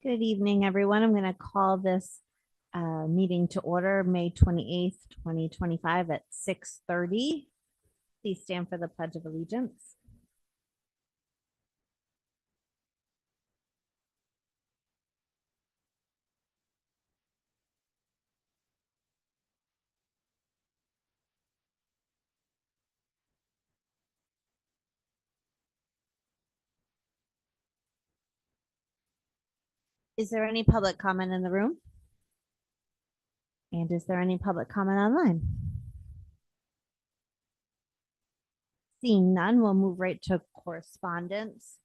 Good evening, everyone. I'm going to call this meeting to order May 28th, 2025 at 6:30. Please stand for the Pledge of Allegiance. Is there any public comment in the room? And is there any public comment online? Seeing none, we'll move right to correspondence.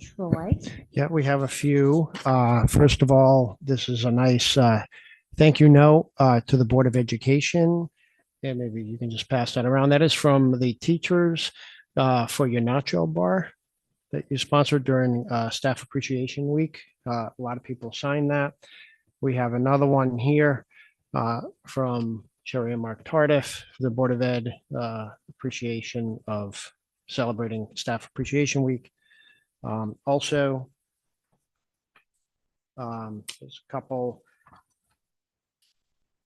Troy. Yeah, we have a few. First of all, this is a nice thank you note to the Board of Education. And maybe you can just pass that around. That is from the teachers for your nacho bar that you sponsored during Staff Appreciation Week. A lot of people signed that. We have another one here from Sherry and Mark Tardif, the Board of Ed appreciation of celebrating Staff Appreciation Week. Also, there's a couple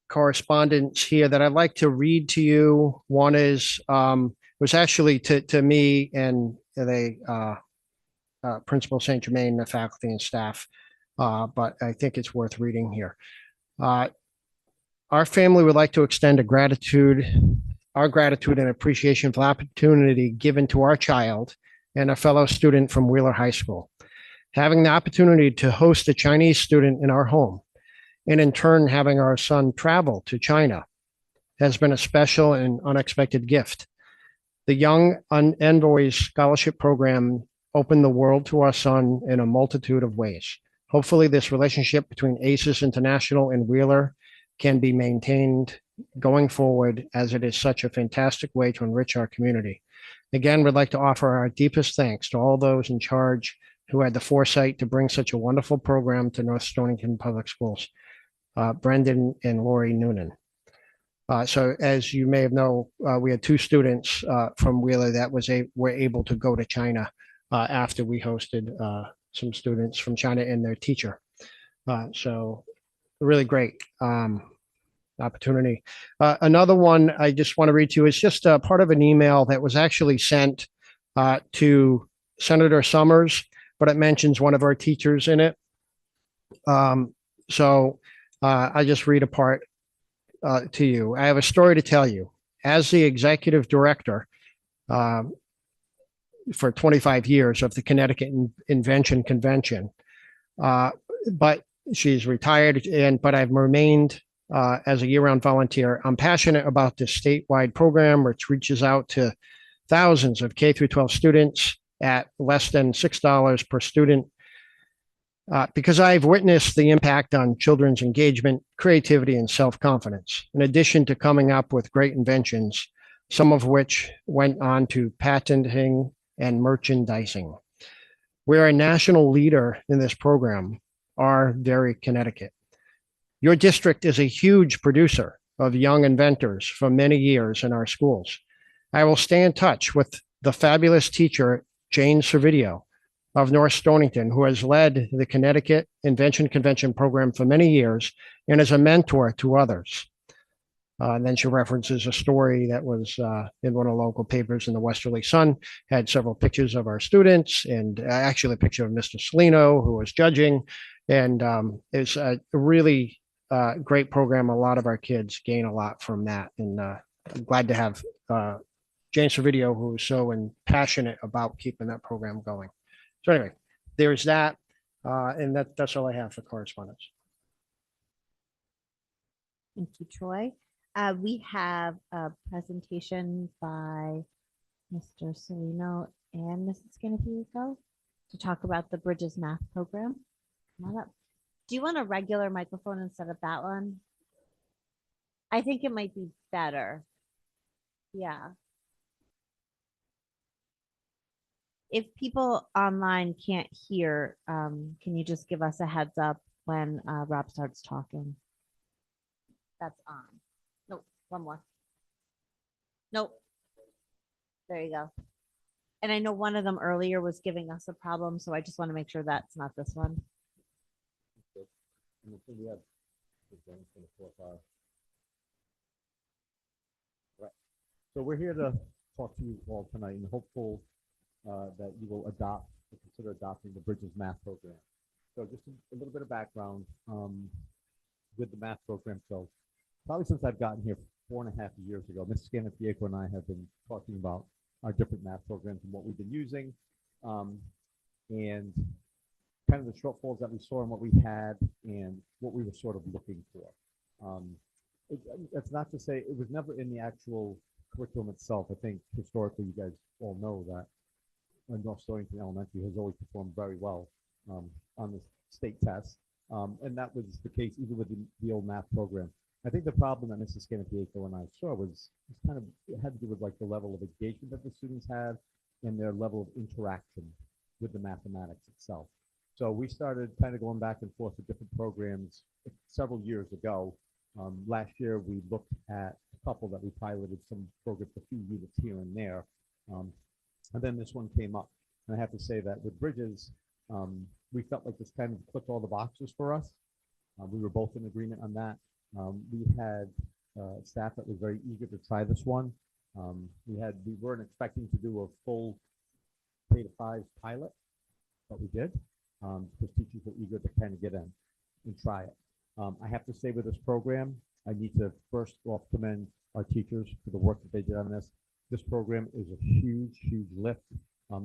correspondence here that I'd like to read to you. One is was actually to me and the Principal St. Germain, the faculty and staff, but I think it's worth reading here. Our family would like to extend our gratitude and appreciation for the opportunity given to our child and a fellow student from Wheeler High School. Having the opportunity to host a Chinese student in our home, and in turn having our son travel to China, has been a special and unexpected gift. The Young Envoys Scholarship Program opened the world to our son in a multitude of ways. Hopefully, this relationship between ACES International and Wheeler can be maintained going forward, as it is such a fantastic way to enrich our community. Again, we'd like to offer our deepest thanks to all those in charge who had the foresight to bring such a wonderful program to North Stonington Public Schools. Brendan and Lori Noonan. So as you may have known, we had two students from Wheeler that were able to go to China after we hosted some students from China and their teacher. So really great opportunity. Another one I just want to read to you is just part of an email that was actually sent to Senator Summers, but it mentions one of our teachers in it. So I just read a part to you. I have a story to tell you. As the executive director for 25 years of the Connecticut Invention Convention, but she's retired, but I've remained as a year-round volunteer. I'm passionate about this statewide program, which reaches out to thousands of K through 12 students at less than $6 per student. Because I've witnessed the impact on children's engagement, creativity, and self-confidence, in addition to coming up with great inventions, some of which went on to patenting and merchandising. We're a national leader in this program, our very Connecticut. Your district is a huge producer of young inventors for many years in our schools. I will stay in touch with the fabulous teacher, Jane Servideo, of North Stonington, who has led the Connecticut Invention Convention program for many years and is a mentor to others. And then she references a story that was in one of the local papers in the Westerly Sun, had several pictures of our students and actually a picture of Mr. Salino, who was judging. And it's a really great program. A lot of our kids gain a lot from that. And I'm glad to have Jane Servideo, who is so passionate about keeping that program going. So anyway, there's that, and that's all I have for correspondence. Thank you, Troy. We have a presentation by Mr. Salino and Mrs. Scanapico to talk about the Bridges Math Program. Come on up. Do you want a regular microphone instead of that one? I think it might be better. Yeah. If people online can't hear, can you just give us a heads up when Rob starts talking? That's on. Nope, one more. Nope. There you go. And I know one of them earlier was giving us a problem, so I just want to make sure that's not this one. And so we have the James and the fourth R. Right. So we're here to talk to you all tonight and hopeful that you will adopt or consider adopting the Bridges Math Program. So just a little bit of background with the math program. So probably since I've gotten here 4.5 years ago, Mrs. Scanapieko and I have been talking about our different math programs and what we've been using, and kind of the shortfalls that we saw and what we had and what we were sort of looking for. That's not to say it was never in the actual curriculum itself. I think historically you guys all know that North Stonington Elementary has always performed very well on the state test. And that was the case even with the old math program. I think the problem that Mrs. Scanapieko and I saw was kind of, it had to do with like the level of engagement that the students had and their level of interaction with the mathematics itself. So we started kind of going back and forth with different programs several years ago. Last year, we looked at a couple that we piloted, some programs, a few units here and there. And then this one came up. And I have to say that with Bridges, we felt like this kind of clicked all the boxes for us. We were both in agreement on that. We had staff that was very eager to try this one. We weren't expecting to do a full K-5 pilot, but we did, because teachers were eager to kind of get in and try it. I have to say with this program, I need to first off commend our teachers for the work that they did on this. This program is a huge, huge lift.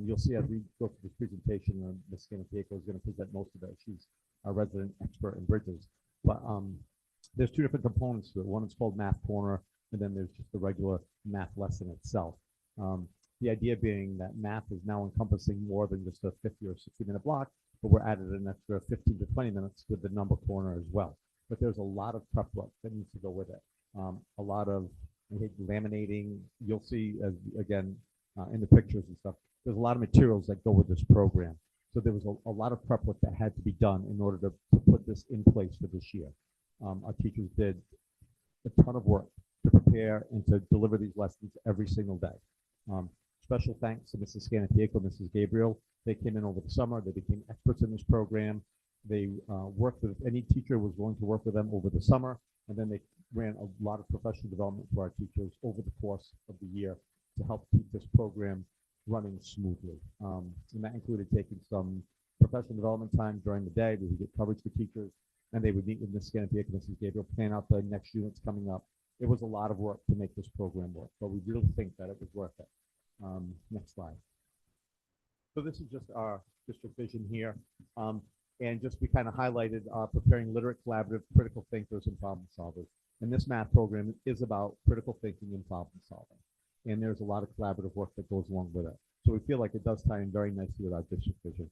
You'll see as we go through this presentation, Ms. Scanapieko is going to present most of it. She's our resident expert in Bridges. But there's two different components to it. One is called Math Corner, and then there's just the regular math lesson itself. The idea being that math is now encompassing more than just a 50 or 60-minute block, but we're added an extra 15 to 20 minutes with the number corner as well. But there's a lot of prep work that needs to go with it. A lot of laminating. You'll see, as again, in the pictures and stuff, there's a lot of materials that go with this program. So there was a lot of prep work that had to be done in order to put this in place for this year. Our teachers did a ton of work to prepare and to deliver these lessons every single day. Special thanks to Mrs. Scanapieko, Mrs. Gabriel. They came in over the summer. They became experts in this program. They worked with any teacher who was willing to work with them over the summer, and then they ran a lot of professional development for our teachers over the course of the year to help keep this program running smoothly. And that included taking some professional development time during the day. We would get coverage for teachers, and they would meet with Mrs. Scanapieko and Mrs. Gabriel, plan out the next units coming up. It was a lot of work to make this program work, but we really think that it was worth it. Next slide. So this is just our district vision here. And just we kind of highlighted preparing literate, collaborative, critical thinkers and problem solvers. And this math program is about critical thinking and problem solving. And there's a lot of collaborative work that goes along with it. So we feel like it does tie in very nicely with our district vision.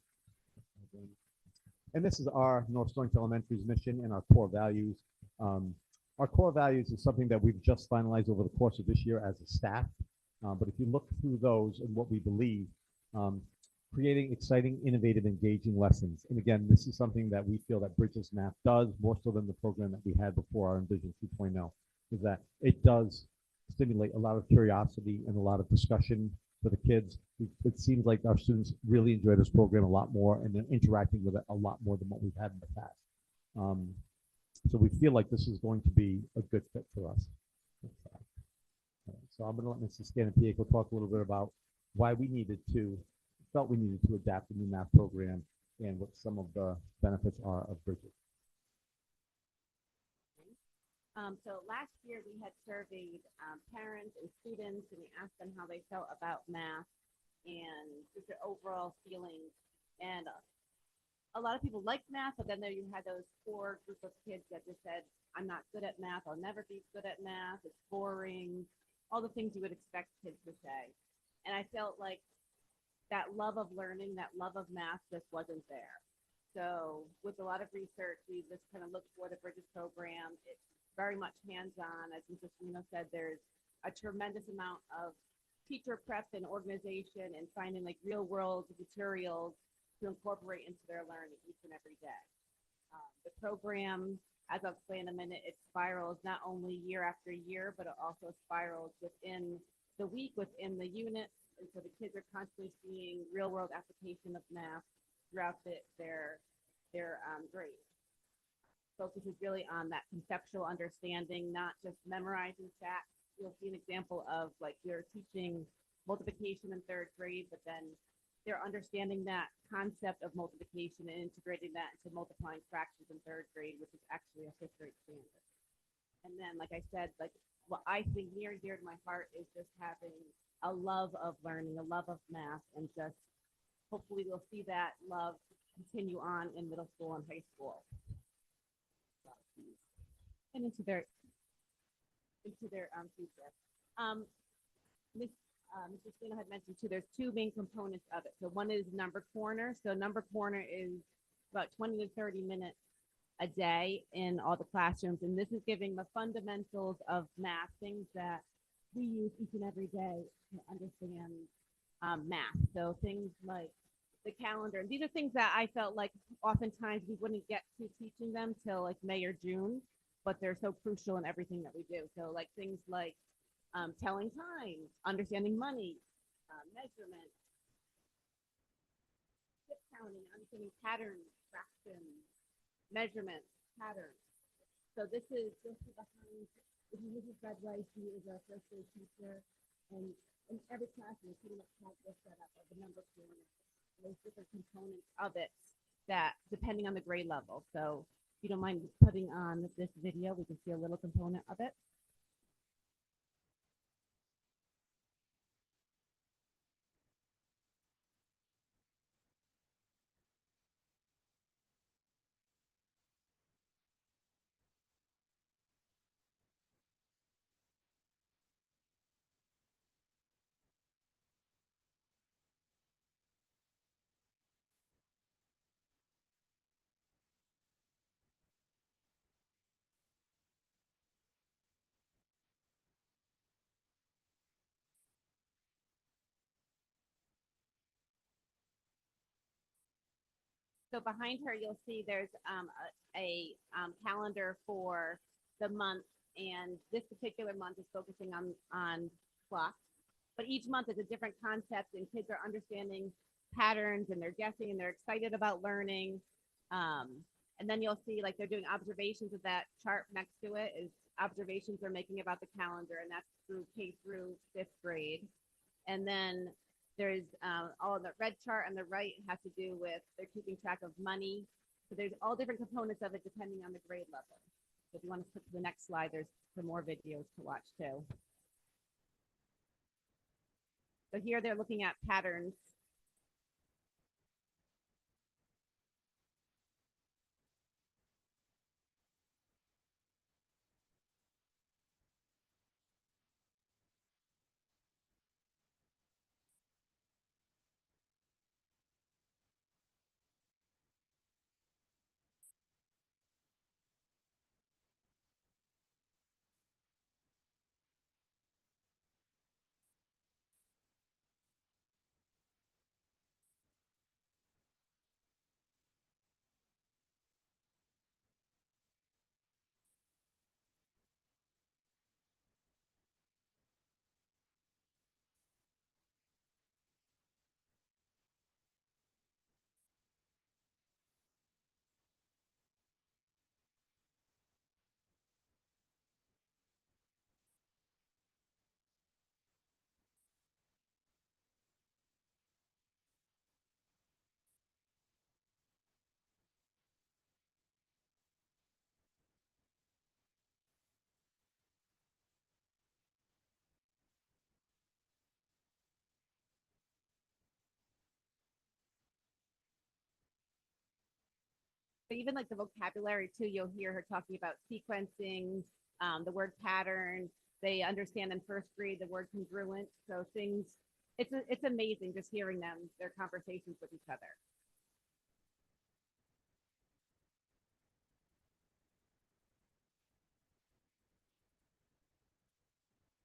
And this is our North Stonington Elementary's mission and our core values. Our core values is something that we've just finalized over the course of this year as a staff. But if you look through those and what we believe, creating exciting, innovative, engaging lessons. And again, this is something that we feel that Bridges Math does more so than the program that we had before, our Envision 2.0, is that it does stimulate a lot of curiosity and a lot of discussion for the kids. It seems like our students really enjoy this program a lot more and they're interacting with it a lot more than what we've had in the past. So we feel like this is going to be a good fit for us. So I'm going to let Mrs. Scanapieko talk a little bit about why we felt we needed to adapt the new math program and what some of the benefits are of Bridges. So last year we had surveyed parents and students, and we asked them how they felt about math and just their overall feelings. And a lot of people liked math, but then there you had those core group of kids that just said, I'm not good at math, I'll never be good at math, it's boring, all the things you would expect kids to say. And I felt like that love of learning, that love of math just wasn't there. So with a lot of research, we just kind of looked for the Bridges program. It's very much hands-on. As Mrs. Salino said, there's a tremendous amount of teacher prep and organization and finding like real world materials to incorporate into their learning each and every day. The program, as I'll explain in a minute, it spirals not only year after year, but it also spirals within the week, within the unit. And so the kids are constantly seeing real world application of math throughout their grades. focuses really on that conceptual understanding, not just memorizing facts. You'll see an example of like you're teaching multiplication in third grade, but then they're understanding that concept of multiplication and integrating that into multiplying fractions in third grade, which is actually a fifth grade standard. And then, like I said, like what I think near and dear to my heart is just having a love of learning, a love of math, and just hopefully we'll see that love continue on in middle school and high school. And into their future. Miss Mr. Spino had mentioned too, there's two main components of it. So one is number corner. So number corner is about 20 to 30 minutes a day in all the classrooms. And this is giving the fundamentals of math, things that we use each and every day to understand math. So things like the calendar. And these are things that I felt like oftentimes we wouldn't get to teaching them till like May or June, but they're so crucial in everything that we do. So like things like telling time, understanding money, measurement, tip counting, understanding patterns, fractions, measurements, patterns. So this is behind. This is Mrs. Redway. She is a first grade teacher, and in every classroom, pretty much has this set up of the number corner. There's different components of it that depending on the grade level. So if you don't mind putting on this video, we can see a little component of it. So behind her, you'll see there's a calendar for the month, and this particular month is focusing on clocks. But each month is a different concept, and kids are understanding patterns, and they're guessing, and they're excited about learning. And then you'll see like they're doing observations of that chart next to it is observations they're making about the calendar, and that's through K through fifth grade. And then there's all the red chart on the right has to do with they're keeping track of money. So there's all different components of it depending on the grade level. So if you want to flip to the next slide, there's some more videos to watch too. So here they're looking at patterns. But even like the vocabulary too, you'll hear her talking about sequencing, the word pattern. They understand in first grade the word congruent. So things, it's amazing just hearing them, their conversations with each other.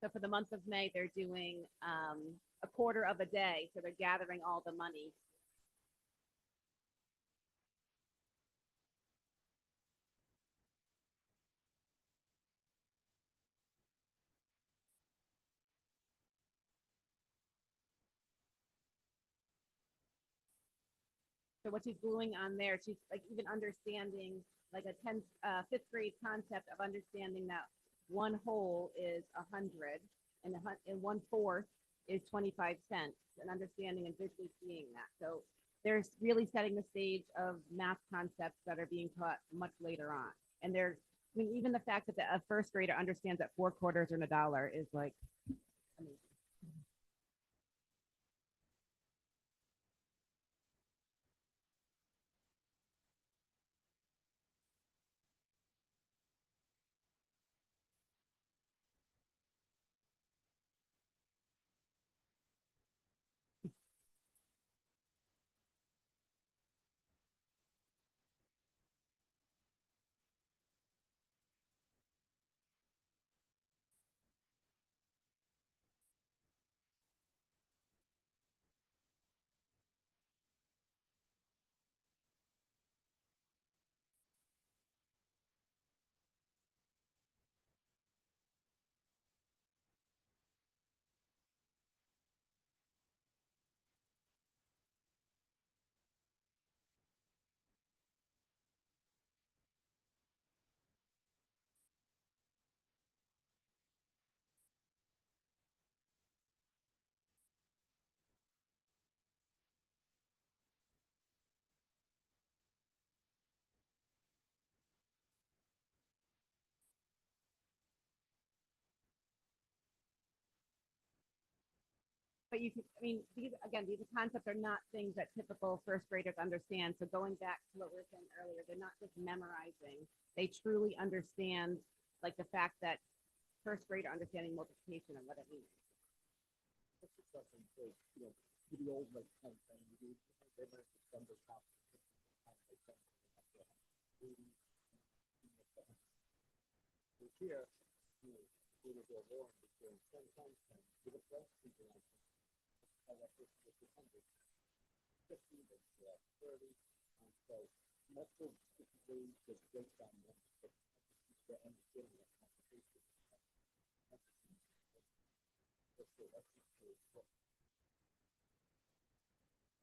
So for the month of May, they're doing a quarter of a day. So they're gathering all the money. So what she's gluing on there, she's like even understanding like a 5th grade concept of understanding that one whole is 100 and and 1/4 is 25 cents, and understanding and visually seeing that. So there's really setting the stage of math concepts that are being taught much later on. And there's, I mean, even the fact that a 1st grader understands that 4 quarters are in a dollar is like amazing. But you can, I mean, these concepts are not things that typical 1st graders understand. So going back to what we were saying earlier, they're not just memorizing. They truly understand like the fact that 1st grader understanding multiplication and what it means.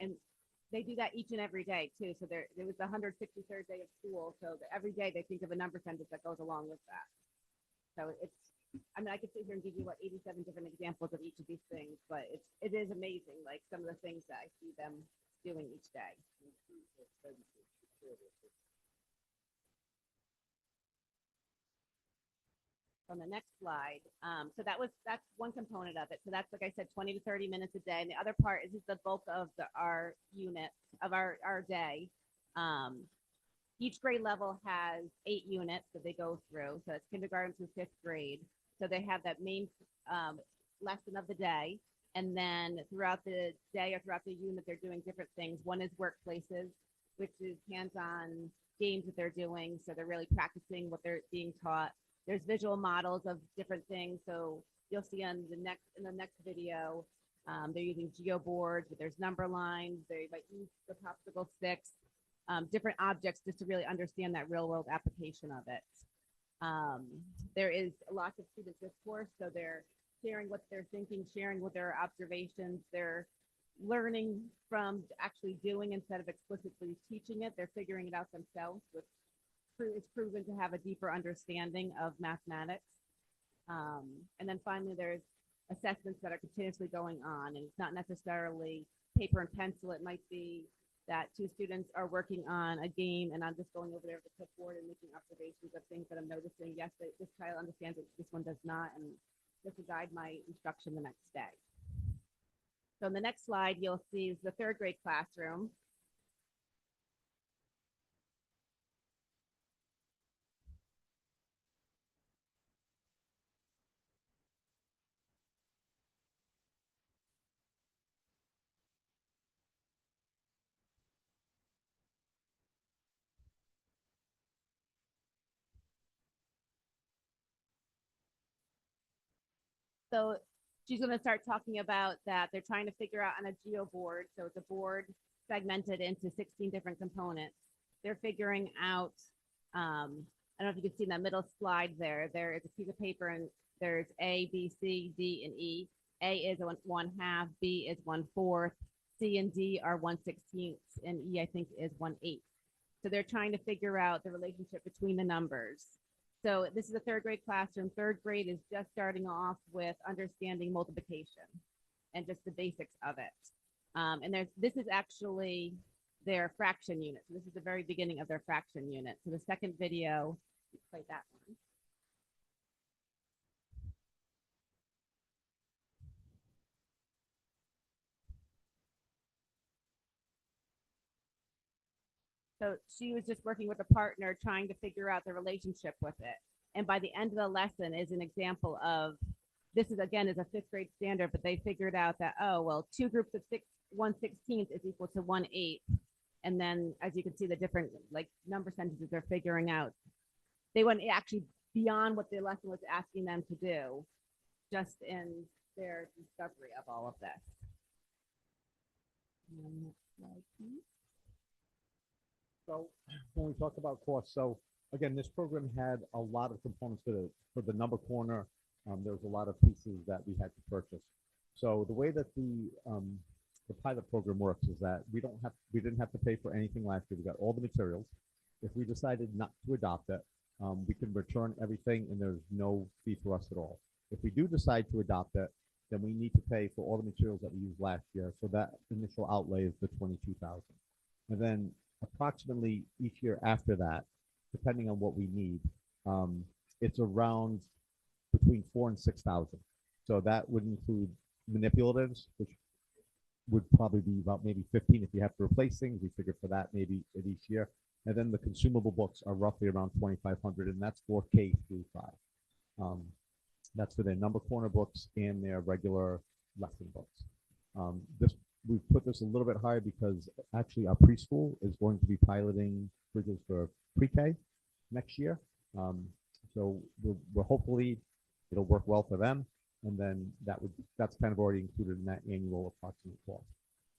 And they do that each and every day too. So there was the 163rd day of school. So every day they think of a number sentence that goes along with that. So it's, I mean, I could sit here and give you 87 different examples of each of these things, but it is amazing, like some of the things that I see them doing each day. On the next slide. So that's one component of it. So that's, like I said, 20 to 30 minutes a day. And the other part is the bulk of our unit of our day. Each grade level has 8 units that they go through. So it's kindergarten through 5th grade. So they have that main lesson of the day. And then throughout the day or throughout the unit, they're doing different things. One is workplaces, which is hands-on games that they're doing. So they're really practicing what they're being taught. There's visual models of different things. So you'll see in the next video, they're using geoboards, but there's number lines. They might use the popsicle sticks, different objects just to really understand that real world application of it. There is lots of student discourse. So they're sharing what they're thinking, sharing what their observations. They're learning from actually doing instead of explicitly teaching it. They're figuring it out themselves, which is proven to have a deeper understanding of mathematics. And then finally, there's assessments that are continuously going on, and it's not necessarily paper and pencil. It might be that 2 students are working on a game, and I'm just going over there with the clipboard and making observations of things that I'm noticing. Yes, this child understands it, this one does not, and this will guide my instruction the next day. So in the next slide, you'll see is the 3rd grade classroom. So she's going to start talking about that they're trying to figure out on a geoboard. So it's a board segmented into 16 different components. They're figuring out, I don't know if you can see in that middle slide there, there is a piece of paper and there's A, B, C, D, and E. A is 1/2, B is 1/4, C and D are 1/16, and E, I think, is 1/8. So they're trying to figure out the relationship between the numbers. So this is a third grade classroom. Third grade is just starting off with understanding multiplication and just the basics of it. And this is actually their fraction unit. So this is the very beginning of their fraction unit. So the second video, play that one. So she was just working with a partner trying to figure out the relationship with it. And by the end of the lesson is an example of, this is again is a fifth grade standard, but they figured out that, oh, well, two groups of 1/16 is equal to 1/8. And then as you can see, the different like number sentences they're figuring out. They went actually beyond what the lesson was asking them to do, just in their discovery of all of this. Next slide, please. So when we talk about costs, so again, this program had a lot of components for the number corner. There was a lot of pieces that we had to purchase. So the way that the pilot program works is that we didn't have to pay for anything last year. We got all the materials. If we decided not to adopt it, we can return everything and there's no fee for us at all. If we do decide to adopt it, then we need to pay for all the materials that we used last year. So that initial outlay is the $22,000. And then approximately each year after that, depending on what we need, it's around between $4,000 and $6,000. So that would include manipulatives, which would probably be about maybe 15 if you have to replace things. We figure for that maybe at each year. And then the consumable books are roughly around 2,500, and that's for K through 5. That's for their number corner books and their regular lesson books. We've put this a little bit higher because actually our preschool is going to be piloting Bridges for pre-K next year. So we're hopefully it'll work well for them. And then that's kind of already included in that annual approximate cost.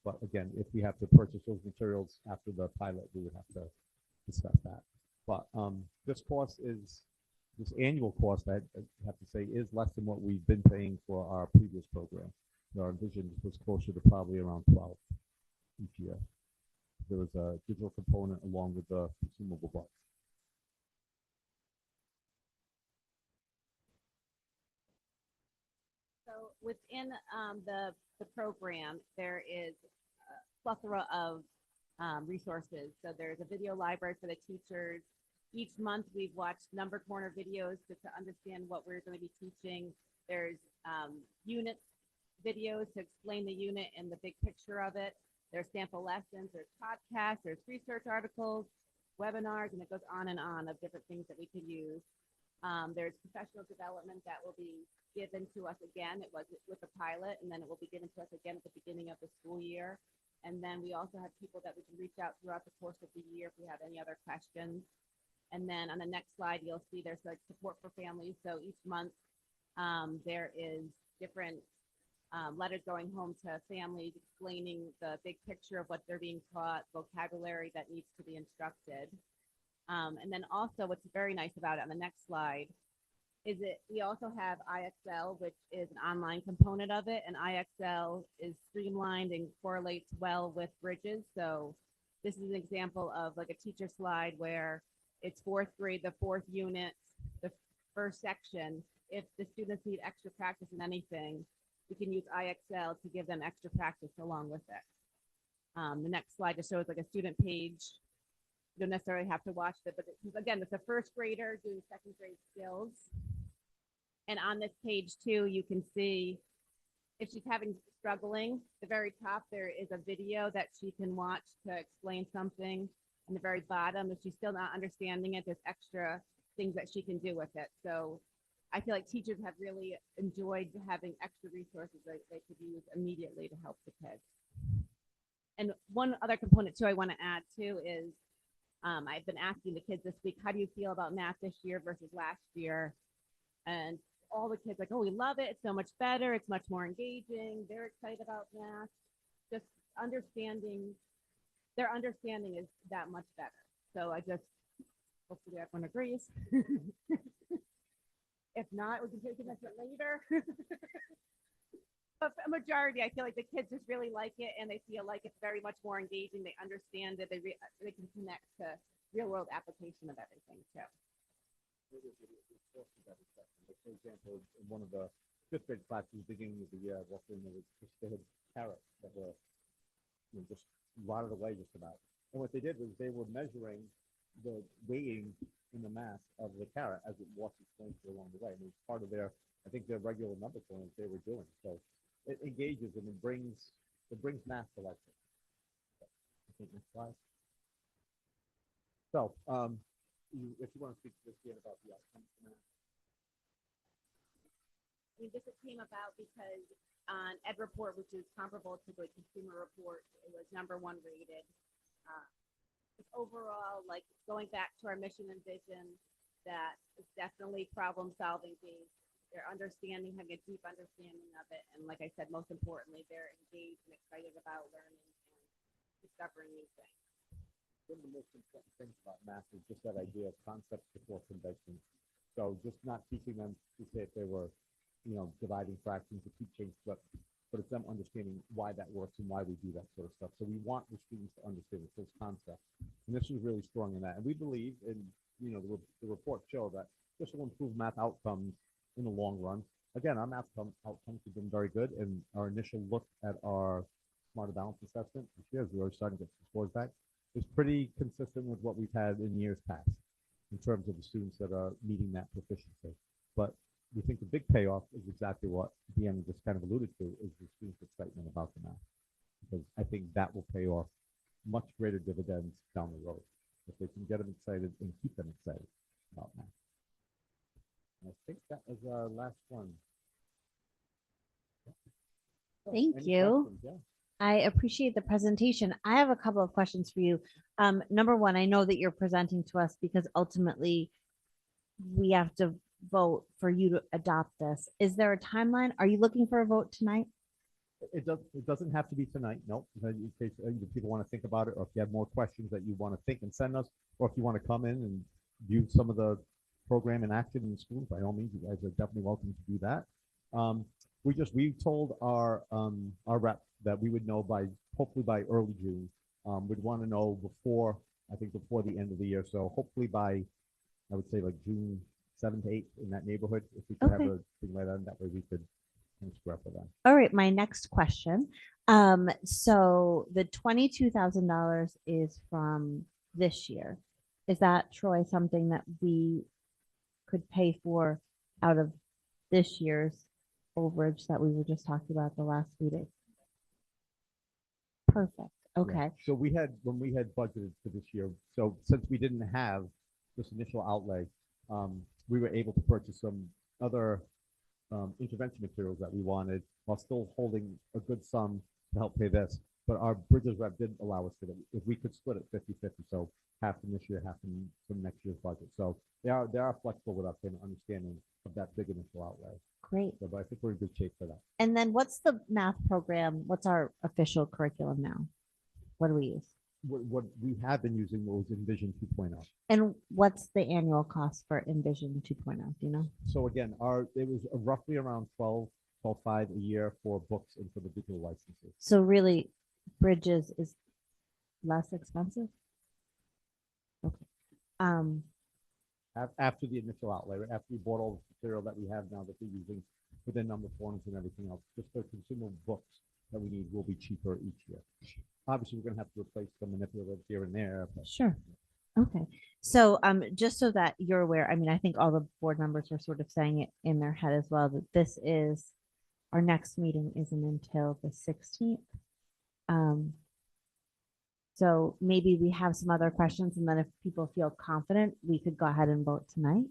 But again, if we have to purchase those materials after the pilot, we would have to discuss that. But this annual cost, I have to say, is less than what we've been paying for our previous program. Our vision was closer to probably around 12 each year. There was a digital component along with the consumable books. So within the program, there is a plethora of resources. So there's a video library for the teachers. Each month we've watched number corner videos to understand what we're going to be teaching. There's unit videos to explain the unit and the big picture of it. There's sample lessons, there's podcasts, there's research articles, webinars, and it goes on of different things that we could use. There's professional development that will be given to us again. It was with the pilot, and then it will be given to us again at the beginning of the school year. And then we also have people that we can reach out throughout the course of the year if we have any other questions. And then on the next slide, you'll see there's like support for families. So each month there is different letters going home to families explaining the big picture of what they're being taught, vocabulary that needs to be instructed. And then also what's very nice about it on the next slide is we also have IXL, which is an online component of it. And IXL is streamlined and correlates well with Bridges. So this is an example of like a teacher slide where it's fourth grade, the fourth unit, the first section. If the students need extra practice in anything, we can use IXL to give them extra practice along with it. The next slide just shows like a student page. You don't necessarily have to watch it, but again, it's a first grader doing second grade skills. And on this page too, you can see if she's struggling, the very top, there is a video that she can watch to explain something. On the very bottom, if she's still not understanding it, there's extra things that she can do with it. So I feel like teachers have really enjoyed having extra resources that they could use immediately to help the kids. And one other component too I want to add too is I've been asking the kids this week, how do you feel about math this year versus last year? And all the kids like, oh, we love it. It's so much better. It's much more engaging. They're excited about math. Just understanding, their understanding is that much better. So hopefully everyone agrees. If not, we can take it later. But a majority, I feel like the kids just really like it, and they feel like it's very much more engaging. They understand it. They can connect to real world application of everything too. Like, for example, in one of the fifth grade classes, beginning of the year, I walked in, there was just, they had carrots that were, just rotted away just about. And what they did was they were measuring the weighing in the mass of the carrot as it walked its length along the way. And it was part of their, I think, their regular number plans they were doing. So it engages and it brings math to life. I think next slide. So, if you want to speak to this again about the outcomes for math. I mean, this came about because on Ed Report, which is comparable to the Consumer Report, it was #1 rated. It's overall, like going back to our mission and vision, that it's definitely problem solving based. They're having a deep understanding of it, and like I said, most importantly, they're engaged and excited about learning and discovering new things. One of the most important things about math is just that idea of concepts before convention. So just not teaching them to say if they were, dividing fractions to keep change flipped, but it's them understanding why that works and why we do that sort of stuff. So we want the students to understand those concepts. And this was really strong in that. And we believe, and the report showed that this will improve math outcomes in the long run. Again, our math outcomes have been very good, and our initial look at our Smarter Balance assessment this year, as we are starting to get some scores back, is pretty consistent with what we've had in years past in terms of the students that are meeting that proficiency. But we think the big payoff is exactly what Deanna just kind of alluded to, is the students' excitement about the math. Because I think that will pay off much greater dividends down the road if they can get them excited and keep them excited about math. And I think that was our last one. So, Thank any you. questions? Yeah. I appreciate the presentation. I have a couple of questions for you. Number one, I know that you're presenting to us because ultimately we have to vote for you to adopt this. Is there a timeline? Are you looking for a vote tonight? It doesn't have to be tonight. Nope. In case people want to think about it, or if you have more questions that you want to think and send us, or if you want to come in and view some of the program in action in the school, by all means, you guys are definitely welcome to do that. We told our rep that we would know hopefully by early June. We'd want to know before the end of the year. So hopefully by, I would say like June 7th to 8th, in that neighborhood, if we could have a thing like that way we could square for that. All right, my next question. So the $22,000 is from this year. Is that, Troy, something that we could pay for out of this year's overage that we were just talking about the last meeting? Perfect. Okay. Yeah. So when we had budgeted for this year, so since we didn't have this initial outlay, we were able to purchase some other intervention materials that we wanted while still holding a good sum to help pay this. But our Bridges rep did allow us to, if we could split it 50-50, so half from this year, half from next year's budget. So they are flexible with us in understanding of that big initial outlay. Great. So, but I think we're in good shape for that. And then what's the math program? What's our official curriculum now? What do we use? What we have been using was Envision 2.0. And what's the annual cost for Envision 2.0? Do you know? So again, it was roughly around 12.5 a year for books and for the digital licenses. So really, Bridges is less expensive? Okay. After the initial outlay, right? After we bought all the material that we have now that we're using within number forms and everything else, just the consumer books that we need will be cheaper each year. Obviously, we're going to have to replace some manipulatives here and there. But Sure. Okay. So just so that you're aware, I mean, I think all the board members were sort of saying it in their head as well, that our next meeting isn't until the 16th. So maybe we have some other questions, and then if people feel confident, we could go ahead and vote tonight.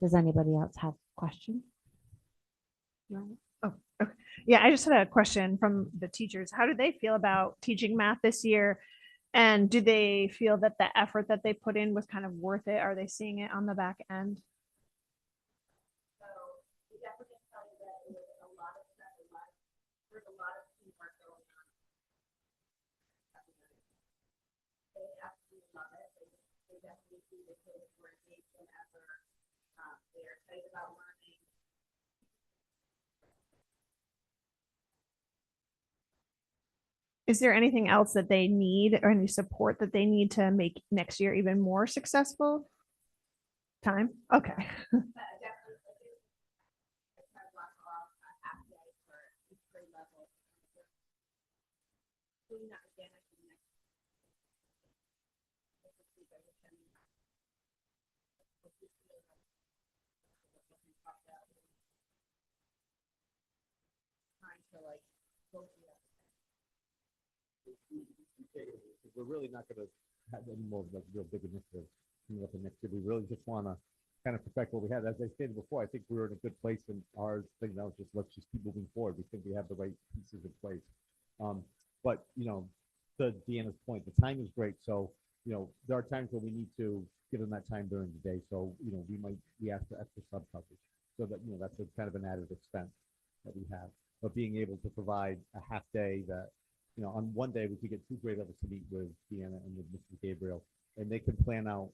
Does anybody else have questions? Oh, okay. Yeah, I just had a question from the teachers. How do they feel about teaching math this year? And do they feel that the effort that they put in was kind of worth it? Are they seeing it on the back end? So we definitely can tell you that it was a lot of stuff, there's a lot of teamwork going on. They absolutely love it. They definitely see the kids were engaged in effort. They're excited about learning. Is there anything else that they need or any support that they need to make next year even more successful? Time? Okay. We're really not gonna have any more like real big initiatives coming up in next year. We really just wanna kind of perfect what we had. As I stated before, I think we're in a good place and our thing now is just let's just keep moving forward. We think we have the right pieces in place. But to Deanna's point, the time is great. So, there are times where we need to give them that time during the day. So, we ask for extra sub coverage so that, that's a kind of an added expense that we have. But being able to provide a half day that, on one day we could get two grade levels to meet with Deanna and with Mrs. Gabriel, and they can plan out,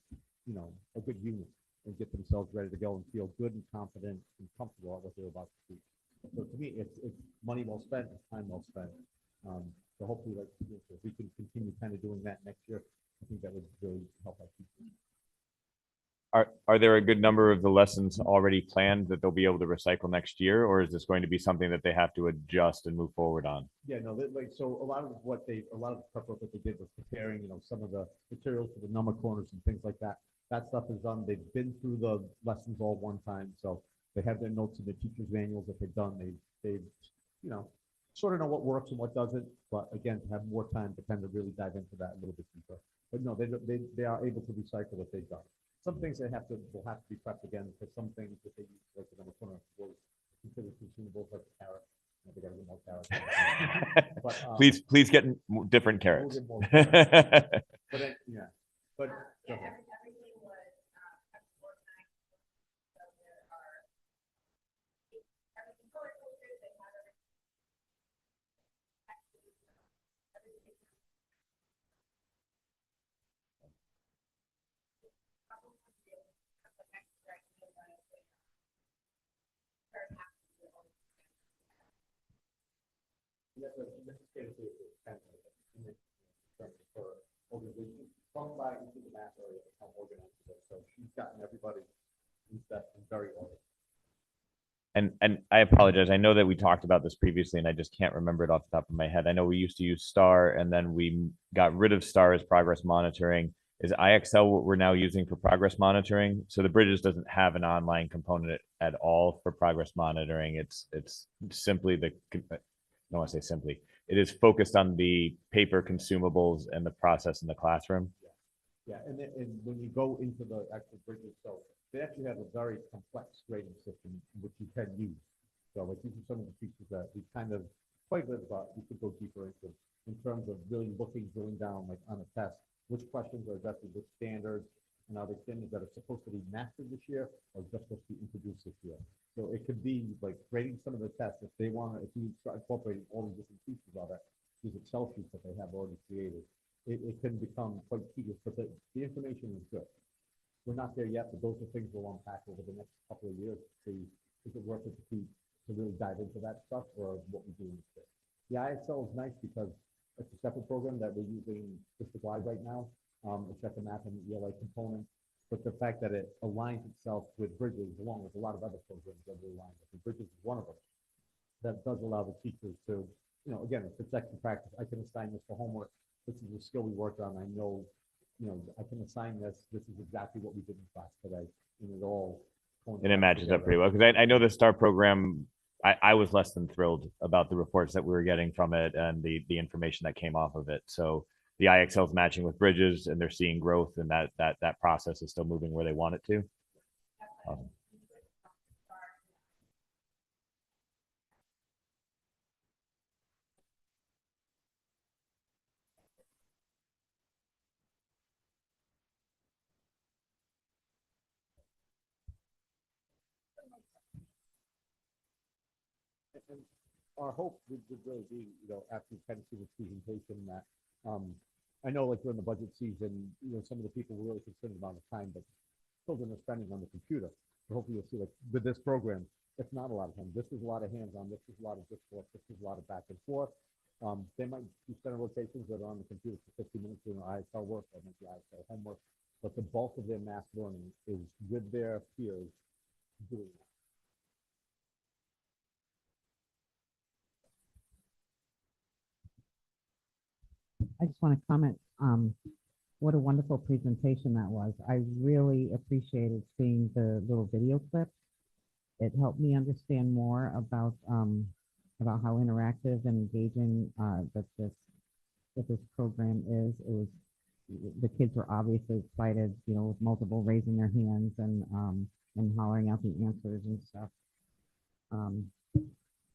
a good unit and get themselves ready to go and feel good and confident and comfortable at what they're about to teach. So to me, it's money well spent, it's time well spent. So hopefully, if we can continue kind of doing that next year, I think that would really help our teachers. Are there a good number of the lessons already planned that they'll be able to recycle next year, or is this going to be something that they have to adjust and move forward on? Yeah, no, so a lot of the prep work that they did was preparing, some of the materials for the number corners and things like that. That stuff is done. They've been through the lessons all one time, so they have their notes in the teacher's manuals that they've done. They've sort of know what works and what doesn't, but again, to have more time to kind of really dive into that a little bit deeper. But no, they are able to recycle what they've done. Some things will have to be prepped again, because some things that they use, like the number corner, was considered consumables, like the carrot. They got to get more carrots. But, Please get different we'll carrots. get more carrots. But yeah, but go ahead. From by into the math area, how organized it is. So she's gotten everybody in step and very organized. And I apologize. I know that we talked about this previously, and I just can't remember it off the top of my head. I know we used to use STAR, and then we got rid of STAR as progress monitoring. Is IXL what we're now using for progress monitoring? So the Bridges doesn't have an online component at all for progress monitoring. It's simply I don't want to say simply. It is focused on the paper consumables and the process in the classroom. Yeah, and when you go into the actual Bridges, so they actually have a very complex grading system which you can use. So like these are some of the features that we kind of quite good about. We could go deeper into in terms of really drilling down like on a test, which questions are addressed with standards, and are they standards that are supposed to be mastered this year or just supposed to be introduced this year. So it could be like grading some of the tests if they want to, if you start incorporating all the different features of it, these Excel sheets that they have already created. It can become quite tedious, but the information is good. We're not there yet, but those are things we'll unpack over the next couple of years to see is it worth it to really dive into that stuff or what we do instead. The IXL is nice because it's a separate program that we're using just to glide right now. It's got the math and the ELA component, but the fact that it aligns itself with Bridges along with a lot of other programs that we align with. And Bridges is one of them. That does allow the teachers to, again, if it's extra practice, I can assign this for homework. This is a skill we worked on. I know, I can assign this. This is exactly what we did in class today. And it all. And it matches up pretty well because I know the STAR program. I was less than thrilled about the reports that we were getting from it and the information that came off of it. So the IXL is matching with Bridges, and they're seeing growth, and that process is still moving where they want it to. And our hope would really be, after you kind of see this presentation that, I know like during the budget season, some of the people were really concerned about the time, but children are spending on the computer. So hopefully you'll see like with this program, it's not a lot of time. This is a lot of hands-on, this is a lot of discourse, this is a lot of back and forth. They might do center rotations that are on the computer for 50 minutes doing ISL work, or maybe ISL homework, but the bulk of their math learning is with their peers doing that. I just want to comment, what a wonderful presentation that was. I really appreciated seeing the little video clip. It helped me understand more about how interactive and engaging that this program is. It was, the kids were obviously excited, with multiple raising their hands and hollering out the answers and stuff.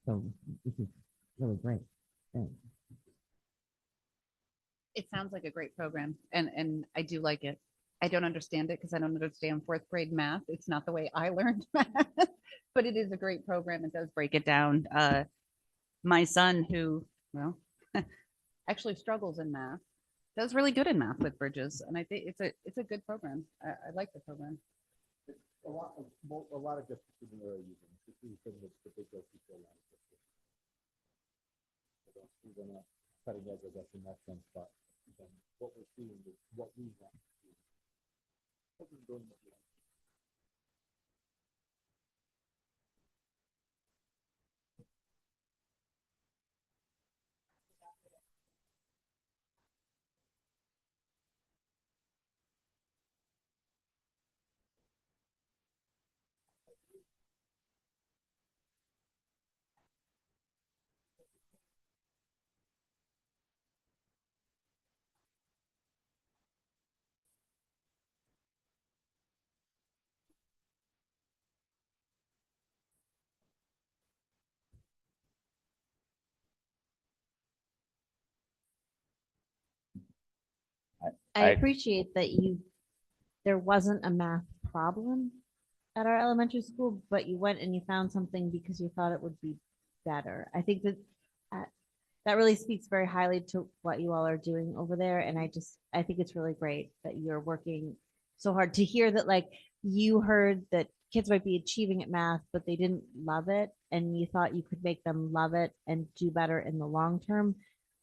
So this is really great. Thanks. It sounds like a great program and I do like it. I don't understand it because I don't understand fourth grade math. It's not the way I learned math, but it is a great program. It does break it down. My son who, well, actually struggles in math, does really good in math with Bridges. And I think it's a good program. I like the program. A lot of districts in the area using it. This is the big go-to for a lot of districts. I don't see them cutting edge, I guess, in that sense, but what we're seeing is what we want to see. What we're doing what we want. I I- appreciate that there wasn't a math problem at our elementary school, but you went and you found something because you thought it would be better. I think that uh, that really speaks very highly to what you all are doing over there. And I think it's really great that you're working so hard to hear that, like, you heard that kids might be achieving at math, but they didn't love it. And you thought you could make them love it and do better in the long term.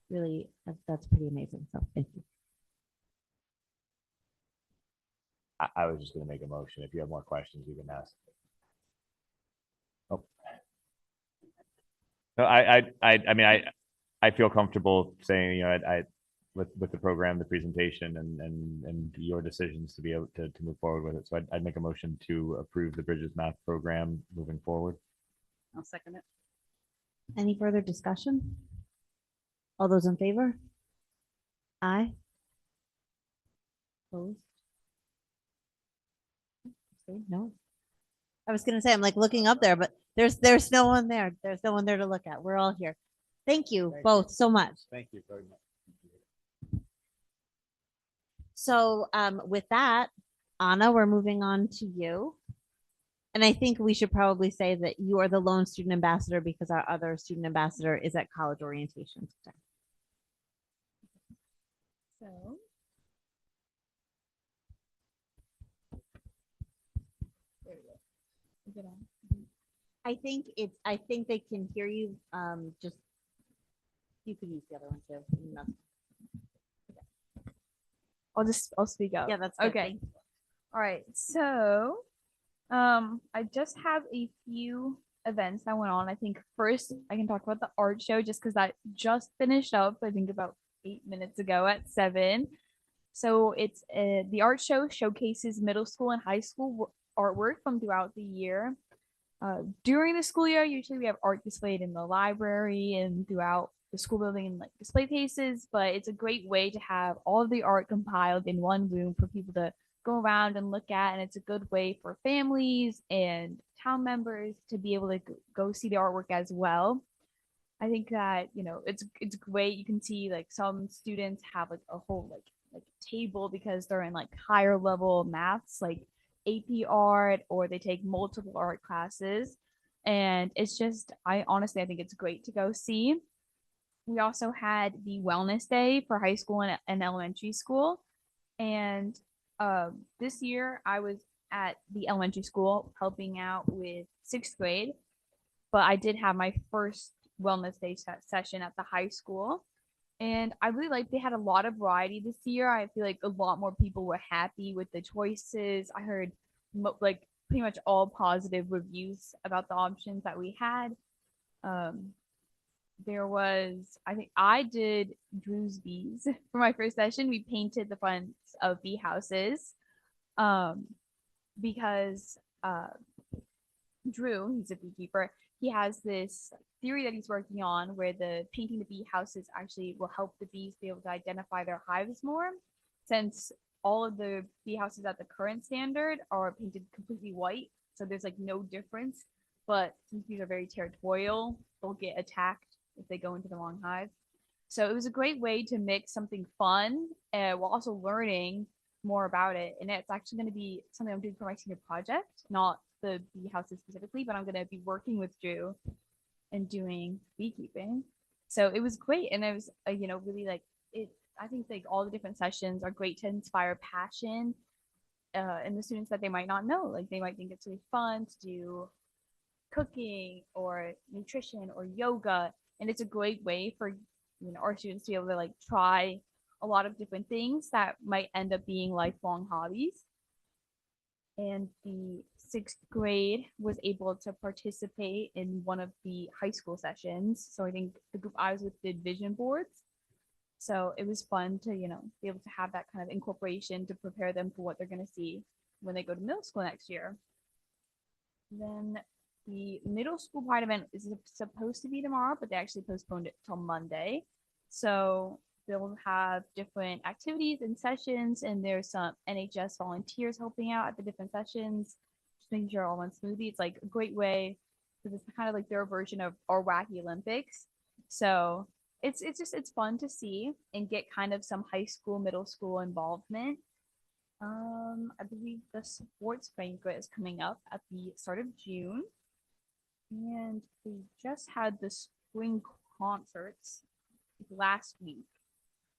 Really, that's pretty amazing. So thank you. I was just gonna make a motion. If you have more questions, you can ask. Oh. No, I mean, I feel comfortable saying, with the program, the presentation and your decisions to be able to move forward with it. So I'd make a motion to approve the Bridges Math program moving forward. I'll second it. Any further discussion? All those in favor? Aye. Opposed? Okay, no. I was gonna say, I'm like looking up there, but there's no one there. There's no one there to look at. We're all here. Thank you Thank both so much. Thank you very much. So with that, Anna, we're moving on to you. And I think we should probably say that you are the lone student ambassador because our other student ambassador is at college orientation today. So. There we go. Is it on? I think they can hear you. Just you can use the other one too. No. I'll speak up. Yeah, that's good. Okay. Thank you. All right. So, I just have a few events that went on. I think first I can talk about the art show just because that just finished up, I think about 8 minutes ago at 7. So it's the art show showcases middle school and high school artwork from throughout the year. During the school year, usually we have art displayed in the library and throughout the school building in like display cases, but it's a great way to have all of the art compiled in one room for people to go around and look at. And it's a good way for families and town members to be able to go see the artwork as well. I think that, it's great. You can see like some students have like a whole like table because they're in like higher level maths, like AP art, or they take multiple art classes. And it's just, I think it's great to go see. We also had the wellness day for high school and elementary school. And this year I was at the elementary school helping out with 6th grade, but I did have my first wellness day session at the high school. And I really like they had a lot of variety this year. I feel like a lot more people were happy with the choices. I heard like pretty much all positive reviews about the options that we had. There was, I think I did Drew's bees for my first session. We painted the fronts of bee houses because Drew, he's a beekeeper, he has this theory that he's working on where the painting the bee houses actually will help the bees be able to identify their hives more, since all of the bee houses at the current standard are painted completely white, so there's like no difference. But since bees are very territorial, they'll get attacked if they go into the wrong hive. So it was a great way to mix something fun while also learning more about it. And it's actually going to be something I'm doing for my senior project, not the bee houses specifically, but I'm going to be working with Drew and doing beekeeping. So it was great. And it was, really like it. I think like all the different sessions are great to inspire passion in the students that they might not know. Like they might think it's really fun to do cooking or nutrition or yoga. And it's a great way for our students to be able to like try a lot of different things that might end up being lifelong hobbies. And the 6th grade was able to participate in one of the high school sessions. So I think the group I was with did vision boards. So it was fun to, be able to have that kind of incorporation to prepare them for what they're going to see when they go to middle school next year. Then the middle school pride event is supposed to be tomorrow, but they actually postponed it till Monday. So they'll have different activities and sessions, and there's some NHS volunteers helping out at the different sessions, just making sure all runs smoothly. It's like a great way, because it's kind of like their version of our wacky Olympics. So it's fun to see and get kind of some high school, middle school involvement. I believe the sports banquet is coming up at the start of June. And we just had the spring concerts last week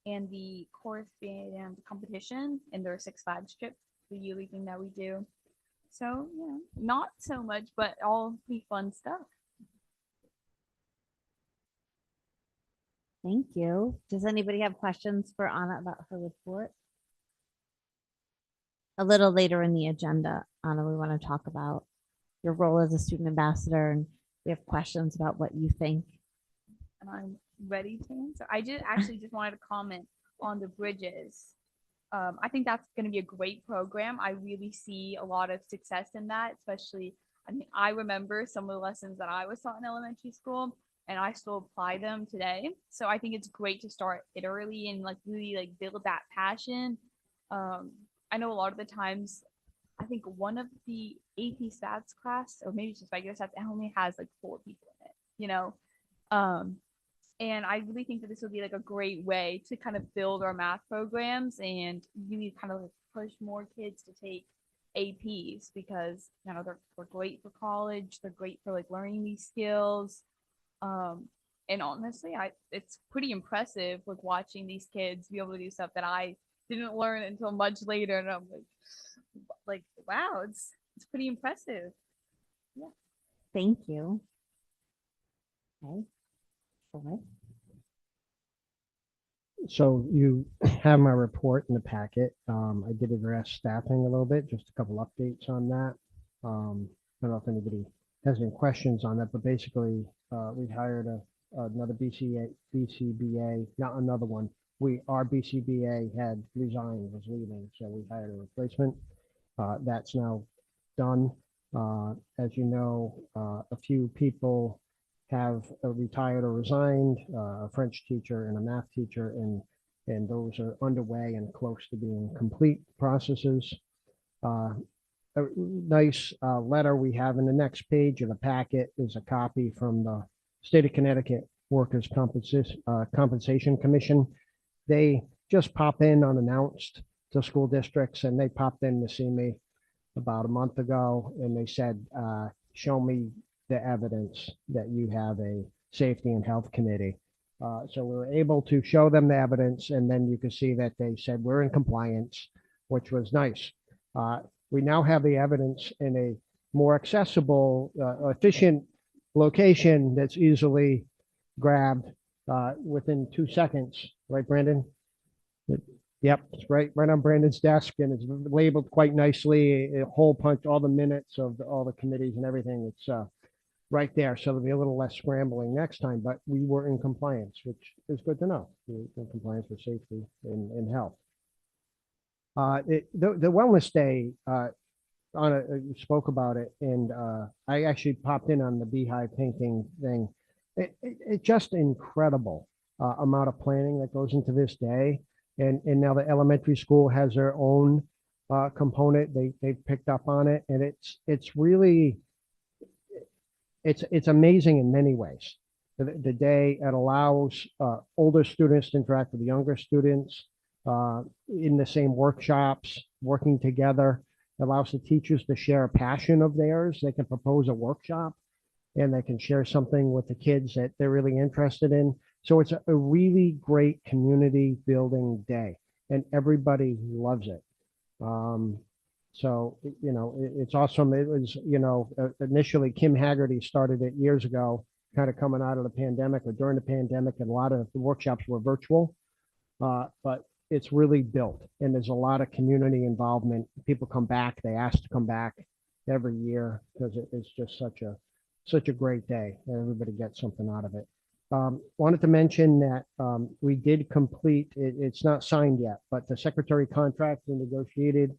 and the chorus band competition in their Six Flags trip, the yearly thing that we do. So, not so much, but all pretty fun stuff. Thank you. Does anybody have questions for Anna about her report? A little later in the agenda, Anna, we want to talk about your role as a student ambassador, and we have questions about what you think. And I'm ready to answer. I did actually just wanted to comment on the bridges. I think that's going to be a great program. I really see a lot of success in that, especially, I remember some of the lessons that I was taught in elementary school, and I still apply them today. So I think it's great to start it early and like really like build that passion. I know a lot of the times, I think one of the AP stats class, or maybe it's just regular stats, it only has like 4 people in it, and I really think that this will be like a great way to kind of build our math programs and really kind of like push more kids to take APs, because they're great for college, they're great for like learning these skills. And honestly, it's pretty impressive like watching these kids be able to do stuff that I didn't learn until much later, and I'm like wow, it's pretty impressive. Yeah. Thank you. Okay. Troy? So you have my report in the packet. I did address staffing a little bit, just a couple updates on that. I don't know if anybody has any questions on that, but basically we hired another BCBA, not another one. Our BCBA had resigned, was leaving, so we hired a replacement. That's now done. As you know, a few people have retired or resigned, a French teacher and a math teacher, and those are underway and close to being complete processes. A nice letter we have in the next page of the packet is a copy from the State of Connecticut Workers' Compensation Commission. They just pop in unannounced to school districts, and they popped in to see me about a month ago, and they said, show me the evidence that you have a safety and health committee. So we were able to show them the evidence, and then you can see that they said we're in compliance, which was nice. We now have the evidence in a more accessible, efficient location that's easily grabbed within 2 seconds, right, Brandon? Yep, it's right on Brandon's desk and it's labeled quite nicely, a hole punch, all the minutes of all the committees and everything. It's right there. So there'll be a little less scrambling next time, but we were in compliance, which is good to know. We're in compliance with safety and health. The Wellness Day, you spoke about it, and I actually popped in on the beehive painting thing. It's just incredible amount of planning that goes into this day. And now the elementary school has their own component. They've picked up on it, and it's really it's amazing in many ways. The day it allows older students to interact with younger students in the same workshops, working together. It allows the teachers to share a passion of theirs. They can propose a workshop and they can share something with the kids that they're really interested in. So it's a really great community building day and everybody loves it. So, it's awesome. It was, initially Kim Haggerty started it years ago, kind of coming out of the pandemic or during the pandemic, and a lot of the workshops were virtual. But it's really built and there's a lot of community involvement. People come back, they ask to come back every year because it's just such a great day and everybody gets something out of it. Wanted to mention that we did complete, it's not signed yet, but the secretary contract we negotiated.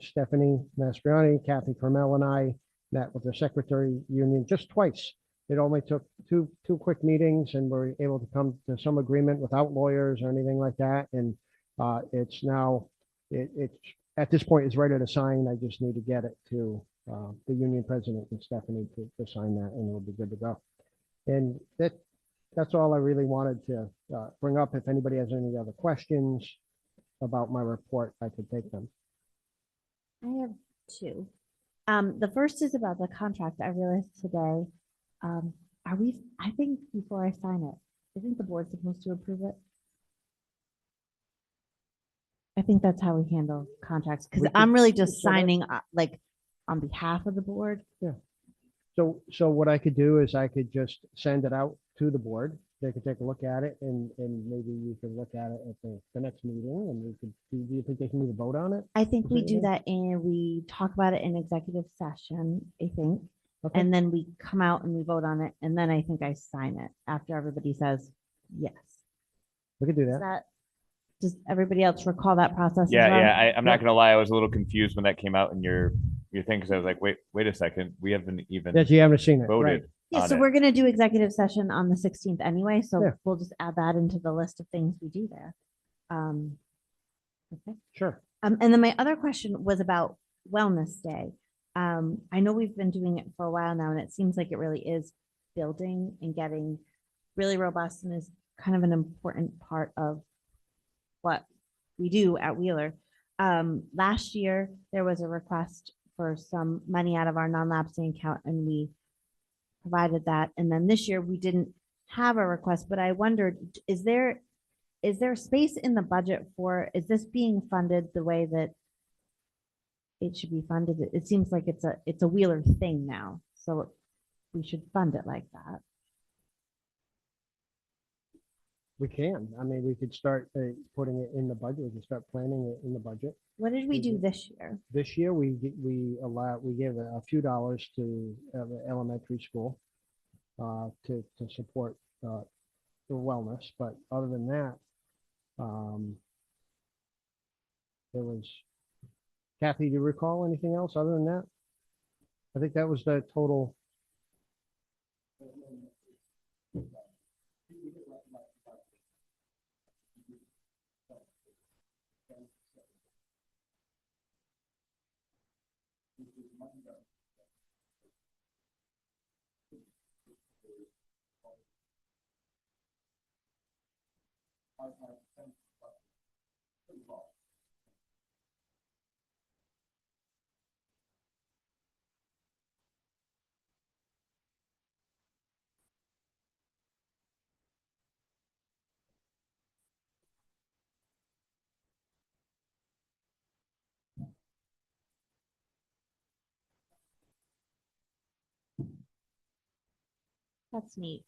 Stephanie Mastriani, Kathy Carmel, and I met with the secretary union just twice. It only took two quick meetings and we're able to come to some agreement without lawyers or anything like that. And it's now, it's at this point is ready to sign. I just need to get it to the union president and Stephanie to sign that and it'll be good to go. And that's all I really wanted to bring up. If anybody has any other questions about my report, I could take them. I have two. The first is about the contract. I realized today, I think before I sign it, isn't the board supposed to approve it? I think that's how we handle contracts, because We I'm could- really we could just set up- signing like on behalf of the board. So what I could do is I could just send it out to the board. They could take a look at it and maybe you could look at it at the next meeting and we could, do you think they can need a vote on it? I think we do Okay. that and we talk about it in executive session, I think. Okay. And then we come out and we vote on it. And then I think I sign it after everybody says yes. We could do Does that. does everybody else recall that process? as Yeah, well? yeah. I'm not gonna lie, I was a little confused when that came out in your thing, because I was like, wait a second, we haven't even Yes, you haven't seen it, right? voted Yeah, on so it. we're gonna do executive session on the 16th anyway, so Yeah. we'll just add that into the list of things we do there. Okay. Sure. And then my other question was about Wellness Day. I know we've been doing it for a while now, and it seems like it really is building and getting really robust and is kind of an important part of what we do at Wheeler. Last year, there was a request for some money out of our non-lapsing account, and we provided that. And then this year, we didn't have a request, but I wondered, is there space in the budget for, is this being funded the way that it should be funded? It seems like it's a Wheeler thing now, so we should fund it like that. We can. I mean, we could start putting it in the budget. We can start planning it in the budget. What did we do this year? This year, we gave a few dollars to the elementary school to support the wellness. But other than that, there was, Kathy, do you recall anything else other than that? I think that was the total. That's neat.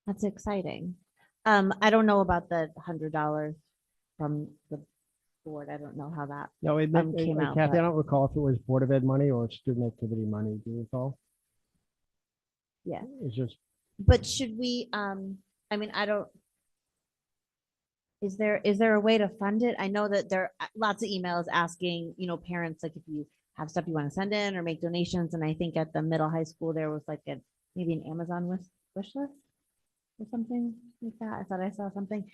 That's exciting. I don't know about the $100 from the board. I don't know how that, No, came out, Kathy, I but- don't recall if it was Board of Ed money or student activity money. Do you recall? Yeah. It's just, but should we, I mean, I don't. Is there a way to fund it? I know that there are lots of emails asking, parents, like if you have stuff you want to send in or make donations. And I think at the middle high school, there was like maybe an Amazon wish list or something like that. I thought I saw something.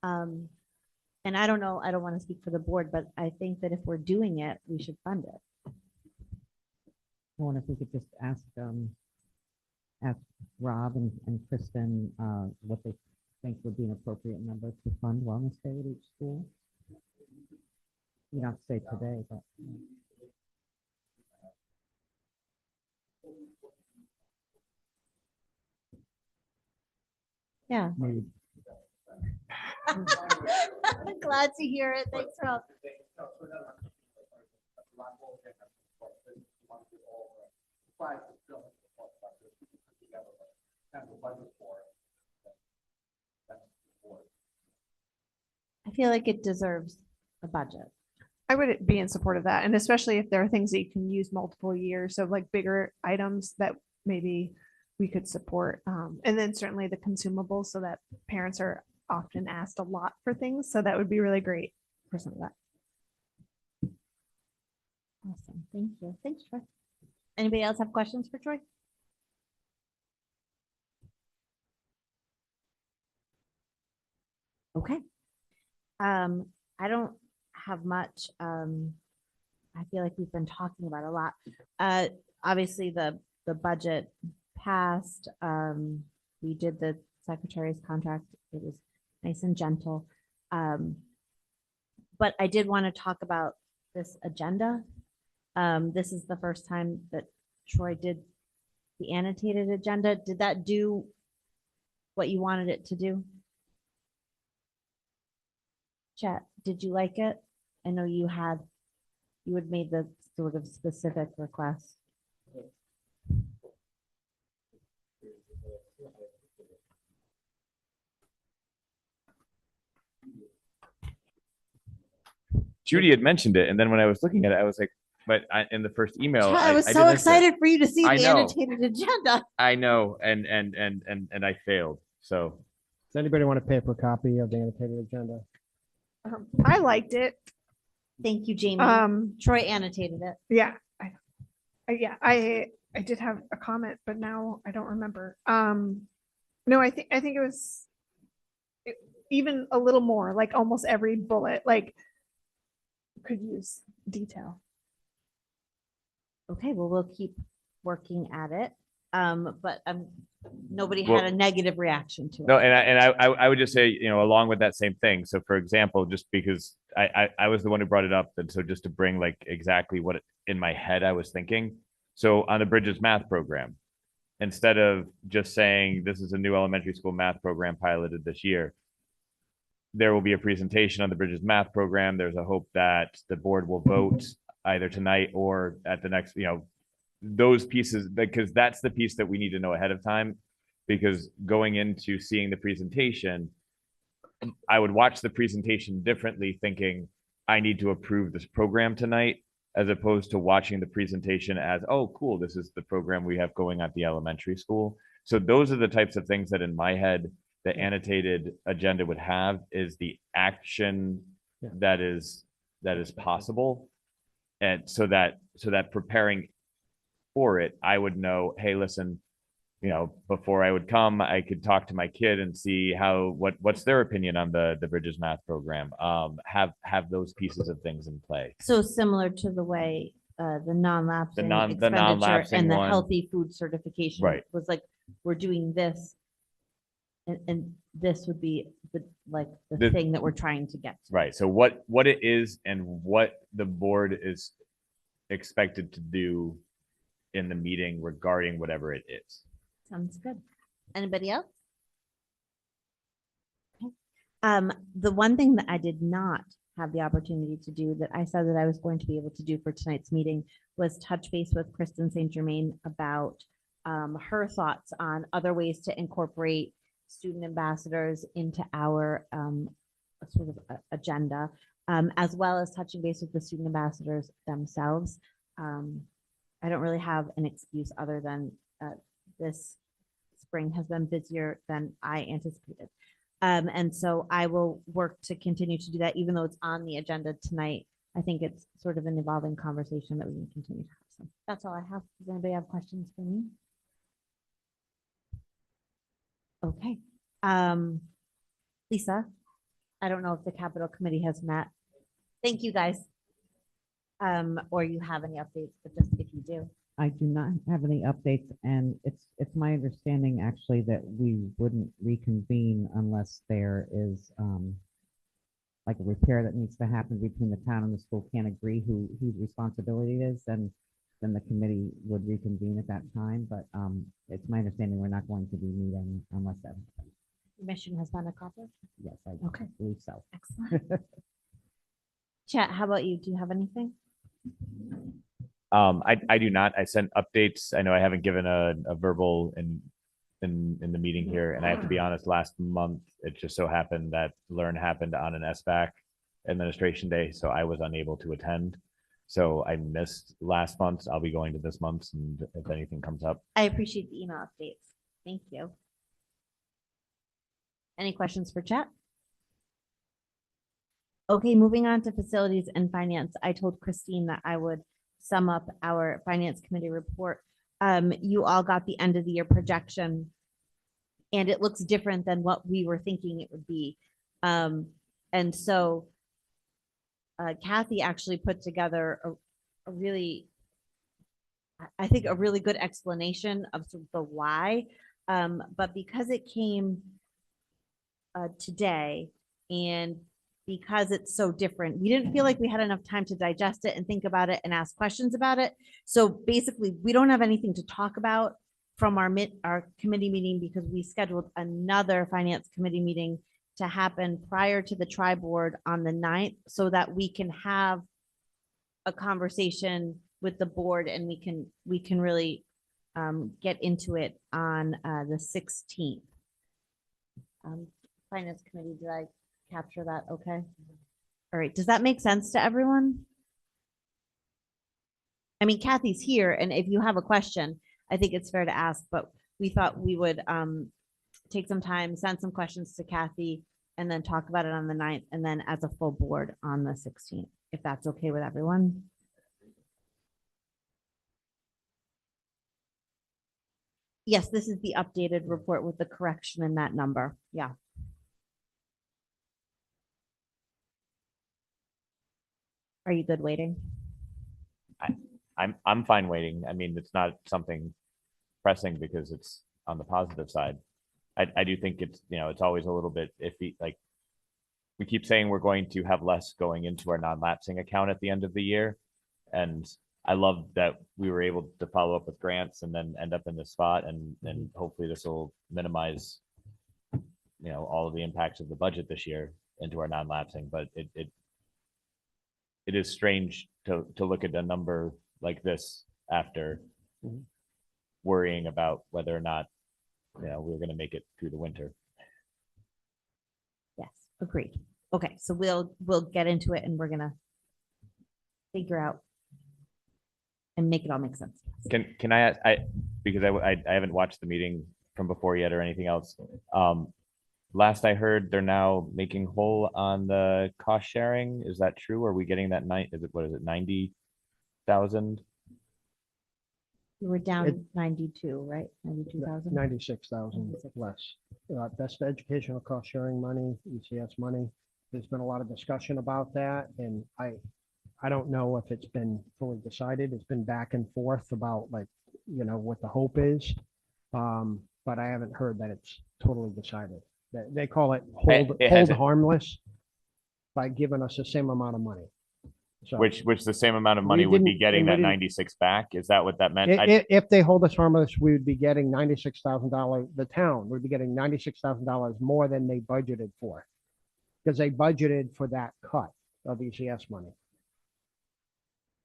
And I don't know, I don't want to speak for the board, but I think that if we're doing it, we should fund it. I wonder if we could just ask Rob and Kristen, what they think would be an appropriate number to fund Wellness Day at each school. You don't have to say today, but. Yeah. maybe Glad to hear it. Thanks, Rob. I feel like it deserves a budget. I would be in support of that. And especially if there are things that you can use multiple years, so like bigger items that maybe we could support. And then certainly the consumables so that parents are often asked a lot for things. So that would be really great for some of that. Awesome. Thank you. Thanks, Troy. Anybody else have questions for Troy? Okay. I don't have much. I feel like we've been talking about a lot. Obviously the budget passed. We did the secretary's contract. It was nice and gentle. But I did want to talk about this agenda. This is the first time that Troy did the annotated agenda. Did that do what you wanted it to do? Chat, did you like it? I know you had made the sort of specific request. Judy had mentioned it, and then when I was looking at it, I was like, but in the first email, Chat, I was so did miss it. excited for you to see I the know. annotated agenda. I know, and I failed. So does anybody want a paper copy of the annotated agenda? I liked it. Thank you, Jamie. Troy annotated it. Yeah, I did have a comment, but now I don't remember. No, I think it was even a little more, like almost every bullet, like could use detail. Okay, well, we'll keep working at it. But nobody Well- had a negative reaction to it. no, and I would just say, along with that same thing. So for example, just because I was the one who brought it up, and so just to bring like exactly what in my head I was thinking. So on the Bridges math program, instead of just saying this is a new elementary school math program piloted this year, there will be a presentation on the Bridges math program. There's a hope that the board will vote either tonight or at the next, those pieces, because that's the piece that we need to know ahead of time. Because going into seeing the presentation, I would watch the presentation differently, thinking I need to approve this program tonight, as opposed to watching the presentation as, oh, cool, this is the program we have going at the elementary school. So those are the types of things that in my head, the annotated agenda would have, is the action Yeah. that is possible. And so that preparing for it, I would know, hey, listen, before I would come, I could talk to my kid and see what's their opinion on the Bridges math program. Have those pieces of things in play. So similar to the way the non-lapsing the expenditure non-lapsing and the one. healthy food certification Right. was like, we're doing this. And this would be the The- thing that we're trying to get to. Right. So what it is and what the board is expected to do in the meeting regarding whatever it is. Sounds good. Anybody else? Okay. The one thing that I did not have the opportunity to do that I said that I was going to be able to do for tonight's meeting was touch base with Kristen St. Germain about her thoughts on other ways to incorporate student ambassadors into our sort of agenda, as well as touching base with the student ambassadors themselves. I don't really have an excuse other than this spring has been busier than I anticipated. And so I will work to continue to do that, even though it's on the agenda tonight. I think it's sort of an evolving conversation that we can continue to have. So that's all I have. Does anybody have questions for me? Okay. Lisa, I don't know if the capital committee has met. Thank you, guys. Or you have any updates, but just if you do. I do not have any updates, and it's my understanding actually that we wouldn't reconvene unless there is like a repair that needs to happen between the town and the school can't agree whose responsibility it is, then the committee would reconvene at that time. But it's my understanding we're not going to be meeting unless that happens. Mission has been accomplished. Yes, I Okay. believe so. Excellent. Chat, how about you? Do you have anything? I do not. I sent updates. I know I haven't given a verbal in the meeting here, and I have to be honest, last month, it just so happened that Learn happened on an SBAC administration day, so I was unable to attend. So I missed last month's. I'll be going to this month's, and if anything comes up. I appreciate the email updates. Thank you. Any questions for chat? Okay, moving on to facilities and finance. I told Christine that I would sum up our finance committee report. You all got the end of the year projection, and it looks different than what we were thinking it would be. And so Kathy actually put together a really, I think, a really good explanation of sort of the why. But because it came today, and because it's so different, we didn't feel like we had enough time to digest it and think about it and ask questions about it. So basically, we don't have anything to talk about from our committee meeting because we scheduled another finance committee meeting to happen prior to the tri-board on the 9th so that we can have a conversation with the board and we can really get into it on the 16th. Finance committee, did I capture that? Okay. All right. Does that make sense to everyone? I mean, Kathy's here, and if you have a question, I think it's fair to ask, but we thought we would take some time, send some questions to Kathy, and then talk about it on the 9th, and then as a full board on the 16th, if that's okay with everyone. Yes, this is the updated report with the correction in that number. Yeah. Are you good waiting? I'm fine waiting. I mean, it's not something pressing because it's on the positive side. I do think it's, it's always a little bit iffy. Like we keep saying we're going to have less going into our non-lapsing account at the end of the year. And I love that we were able to follow up with grants and then end up in this spot. And hopefully this will minimize, all of the impacts of the budget this year into our non-lapsing. But it is strange to look at a number like this after worrying about whether or not we're going to make it through the winter. Yes, agreed. Okay, so we'll get into it and we're gonna figure out and make it all make sense. Can I ask, because I haven't watched the meeting from before yet or anything else. Last I heard, they're now making whole on the cost sharing. Is that true? Are we getting that what is it, 90,000? We were down 92, right? 92,000. 96,000 less. That's the educational cost sharing money, ECS money. There's been a lot of discussion about that, and I don't know if it's been fully decided. It's been back and forth about what the hope is, but I haven't heard that it's totally decided. They call it hold harmless by giving us the same amount of money. So Which the same amount of money would be didn't- getting and we that didn't- 96 back? Is that what that meant? if they hold us harmless, we would be getting $96,000. The town would be getting $96,000 more than they budgeted for, because they budgeted for that cut of ECS money.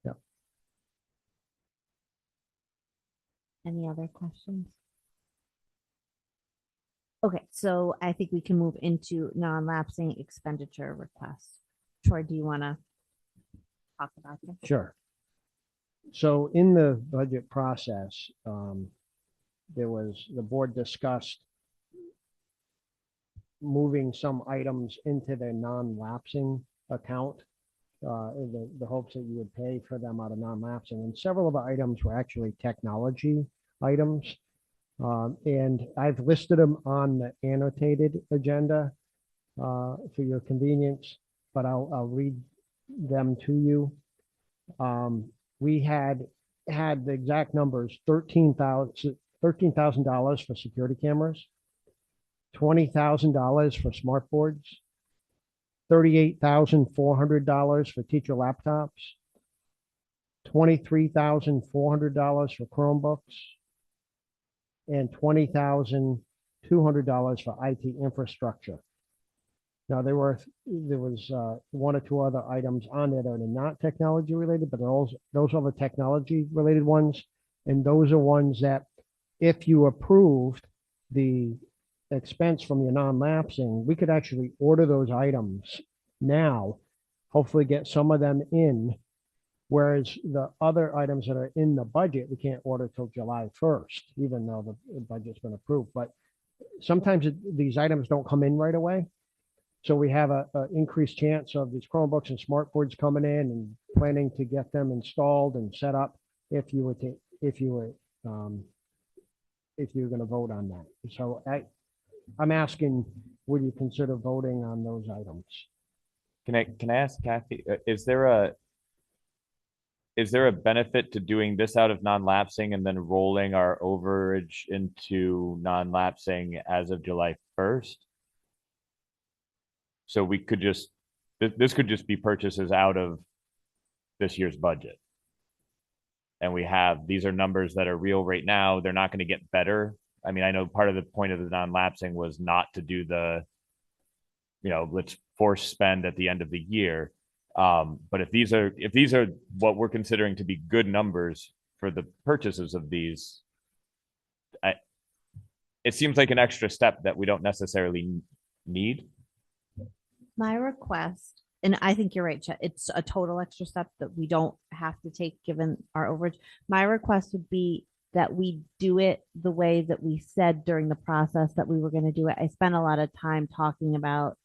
Yeah. Any other questions? Okay, so I think we can move into non-lapsing expenditure requests. Troy, do you want to talk about this? Sure. So in the budget process, the board discussed moving some items into the non-lapsing account, in the hopes that you would pay for them out of non-lapsing. And several of the items were actually technology items. And I've listed them on the annotated agenda for your convenience, but I'll read them to you. We had the exact numbers: $13,000 for security cameras, $20,000 for smart boards, $38,400 for teacher laptops, $23,400 for Chromebooks, and $20,200 for IT infrastructure. Now, there was one or two other items on there that are not technology related, but those are the technology related ones. And those are ones that if you approved the expense from your non-lapsing, we could actually order those items now, hopefully get some of them in. Whereas the other items that are in the budget, we can't order till July 1st, even though the budget's been approved. But sometimes these items don't come in right away. So we have a increased chance of these Chromebooks and smart boards coming in, and planning to get them installed and set up if you were going to vote on that. So I'm asking, would you consider voting on those items? Can I ask Kathy, is there a benefit to doing this out of non-lapsing and then rolling our overage into non-lapsing as of July 1st? So we could just, this could just be purchases out of this year's budget. And these are numbers that are real right now. They're not going to get better. I mean, I know part of the point of the non-lapsing was not to do let's force spend at the end of the year. But if these are what we're considering to be good numbers for the purchases of these, it seems like an extra step that we don't necessarily need. My request, and I think you're right, Chet, it's a total extra step that we don't have to take given our overage. My request would be that we do it the way that we said during the process that we were going to do it. I spent a lot of time talking about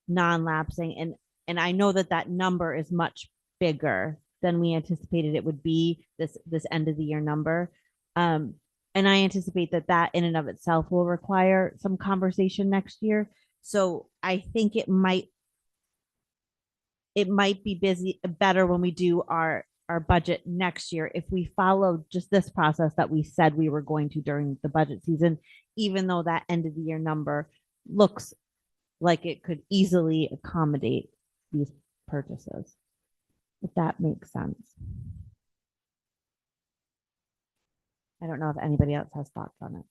non-lapsing, and I know that number is much bigger than we anticipated it would be, this end of the year number. And I anticipate that in and of itself will require some conversation next year. So I think it might be better when we do our budget next year if we follow just this process that we said we were going to during the budget season, even though that end of the year number looks like it could easily accommodate these purchases. If that makes sense. I don't know if anybody else has thoughts on it.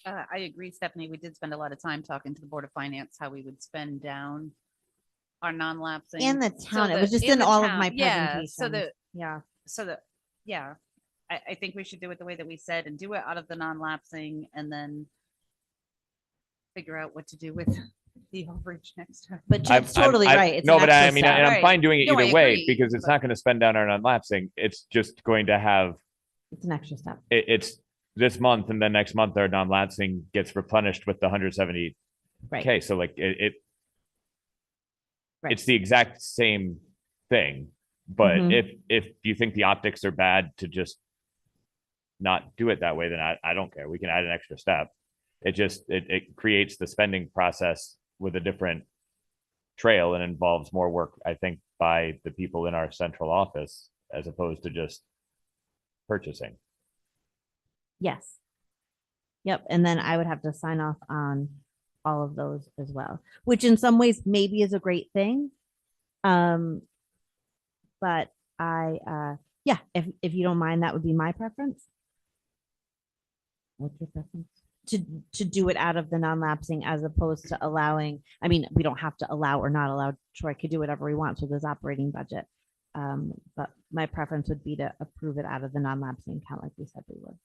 I agree, Stephanie. We did spend a lot of time talking to the Board of Finance, how we would spend down our non-lapsing. And the town, it was just in all of my presentations. I think we should do it the way that we said and do it out of the non-lapsing and then figure out what to do with the overage next time. But Chip's totally right. It's no, an but extra I mean, step. and I'm fine doing it No, I either way agree, because it's but- not going to spend down our non-lapsing. It's just going to have, It's an extra step. it's this month and then next month our non-lapsing gets replenished with the 170K. Right. So like Right. it's the exact same thing. But Mhm. if you think the optics are bad to just not do it that way, then I don't care. We can add an extra step. It creates the spending process with a different trail and involves more work, I think, by the people in our central office as opposed to just purchasing. Yes. Yep. And then I would have to sign off on all of those as well, which in some ways maybe is a great thing. But if you don't mind, that would be my preference. What's your preference? To do it out of the non-lapsing as opposed to allowing, I mean, we don't have to allow or not allow. Troy could do whatever he wants with his operating budget. But my preference would be to approve it out of the non-lapsing account like we said we would.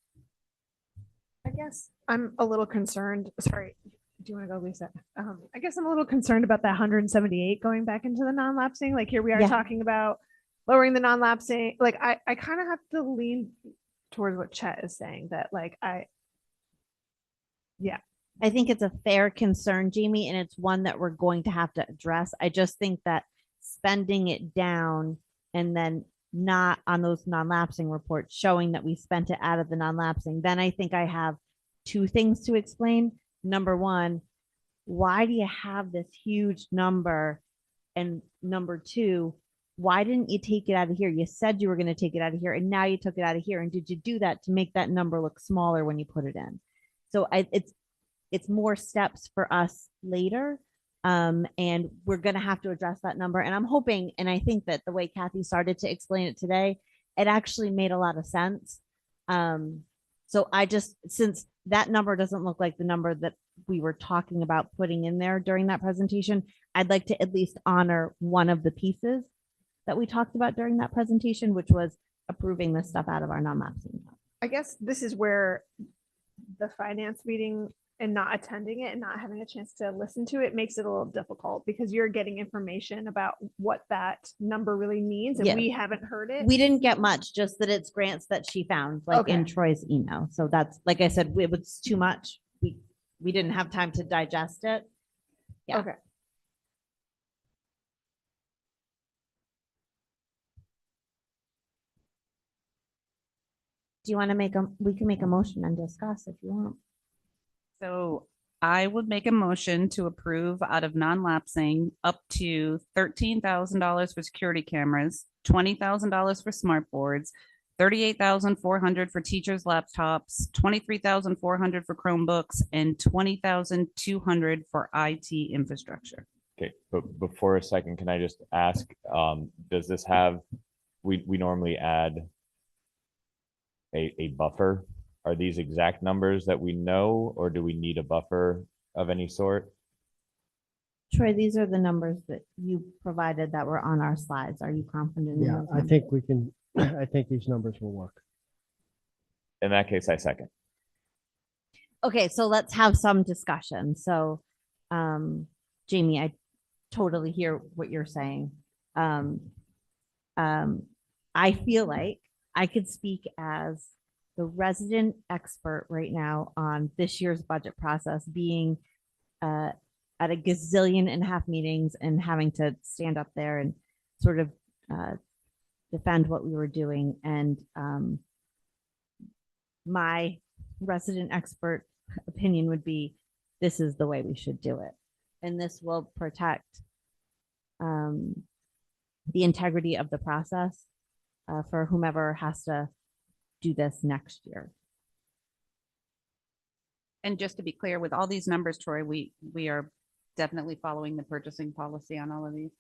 guess I'm a little concerned. Sorry, do you want to go, Lisa? I guess I'm a little concerned about that 178 going back into the non-lapsing. Like here we are Yeah. talking about lowering the non-lapsing. Like I kind of have to lean towards what Chet is saying that like I think it's a fair concern, Jamie, and it's one that we're going to have to address. I just think that spending it down and then not on those non-lapsing reports showing that we spent it out of the non-lapsing, then I think I have two things to explain. Number one, why do you have this huge number? And number two, why didn't you take it out of here? You said you were going to take it out of here, and now you took it out of here. And did you do that to make that number look smaller when you put it in? So it's more steps for us later. And we're going to have to address that number. And I'm hoping, and I think that the way Kathy started to explain it today, it actually made a lot of sense. So I just, since that number doesn't look like the number that we were talking about putting in there during that presentation, I'd like to at least honor one of the pieces that we talked about during that presentation, which was approving this stuff out of our non-lapsing. I guess this is where the finance meeting and not attending it and not having a chance to listen to it makes it a little difficult because you're getting information about what that number really means and Yeah. we haven't heard it. We didn't get much, just that it's grants that she found, like in Okay. Troy's email. So that's, like I said, it was too much. We didn't have time to digest it. Yeah. Okay. Do you want to we can make a motion and discuss if you want. So I would make a motion to approve out of non-lapsing up to $13,000 for security cameras, $20,000 for smart boards, $38,400 for teachers' laptops, $23,400 for Chromebooks, and $20,200 for IT infrastructure. Okay, but before a second, can I just ask, does this have, we normally add a buffer? Are these exact numbers that we know, or do we need a buffer of any sort? Troy, these are the numbers that you provided that were on our slides. Are you confident in Yeah, those I numbers? think we can, I think these numbers will work. In that case, I second. Okay, so let's have some discussion. So, Jamie, I totally hear what you're saying. I feel like I could speak as the resident expert right now on this year's budget process, being at a gazillion and a half meetings and having to stand up there and sort of defend what we were doing. And my resident expert opinion would be, this is the way we should do it. And this will protect the integrity of the process for whomever has to do this next year. And just to be clear, with all these numbers, Troy, we are definitely following the purchasing policy on all of these.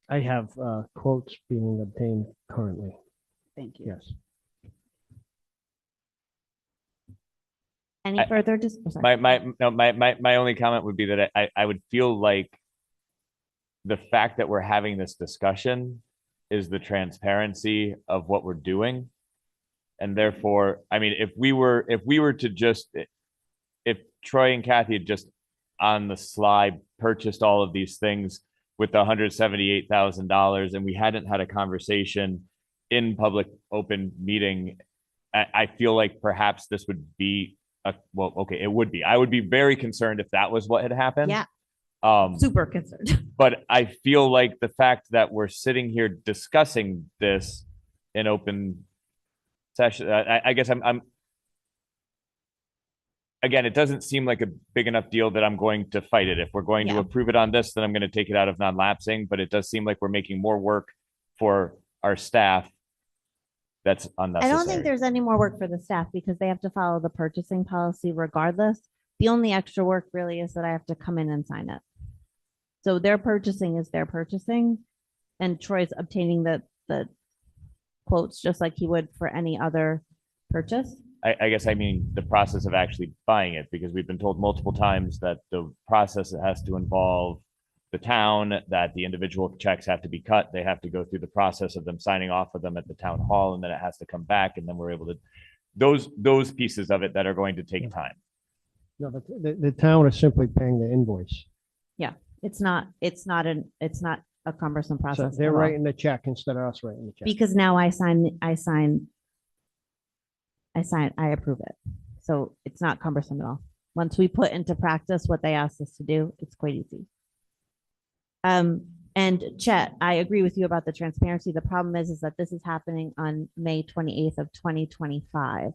I have quotes being obtained currently. Thank you. Yes. Any I- further My only comment would be that I would feel like the fact that we're having this discussion is the transparency of what we're doing. And therefore, I mean, if we were to just, if Troy and Kathy had just on the slide purchased all of these things with the $178,000 and we hadn't had a conversation in public open meeting, I feel like perhaps this would be well, okay, it would be. I would be very concerned if that was what had happened. Yeah. Um, Super concerned. but I feel like the fact that we're sitting here discussing this in open session, I guess I'm again, it doesn't seem like a big enough deal that I'm going to fight it. If we're going to Yeah. approve it on this, then I'm going to take it out of non-lapsing, but it does seem like we're making more work for our staff. That's I unnecessary. don't think there's any more work for the staff because they have to follow the purchasing policy regardless. The only extra work really is that I have to come in and sign it. So their purchasing is their purchasing, and Troy's obtaining the quotes just like he would for any other purchase. I guess I mean the process of actually buying it, because we've been told multiple times that the process has to involve the town, that the individual checks have to be cut. They have to go through the process of them signing off of them at the town hall, and then it has to come back, and then we're able to those pieces of it that are going to take Yeah. time. No, the town is simply paying the invoice. It's not a cumbersome So process. they're at all. writing the check instead of us writing the check. Because now I approve it. So it's not cumbersome at all. Once we put into practice what they asked us to do, it's quite easy. And Chet, I agree with you about the transparency. The problem is that this is happening on May 28th of 2025.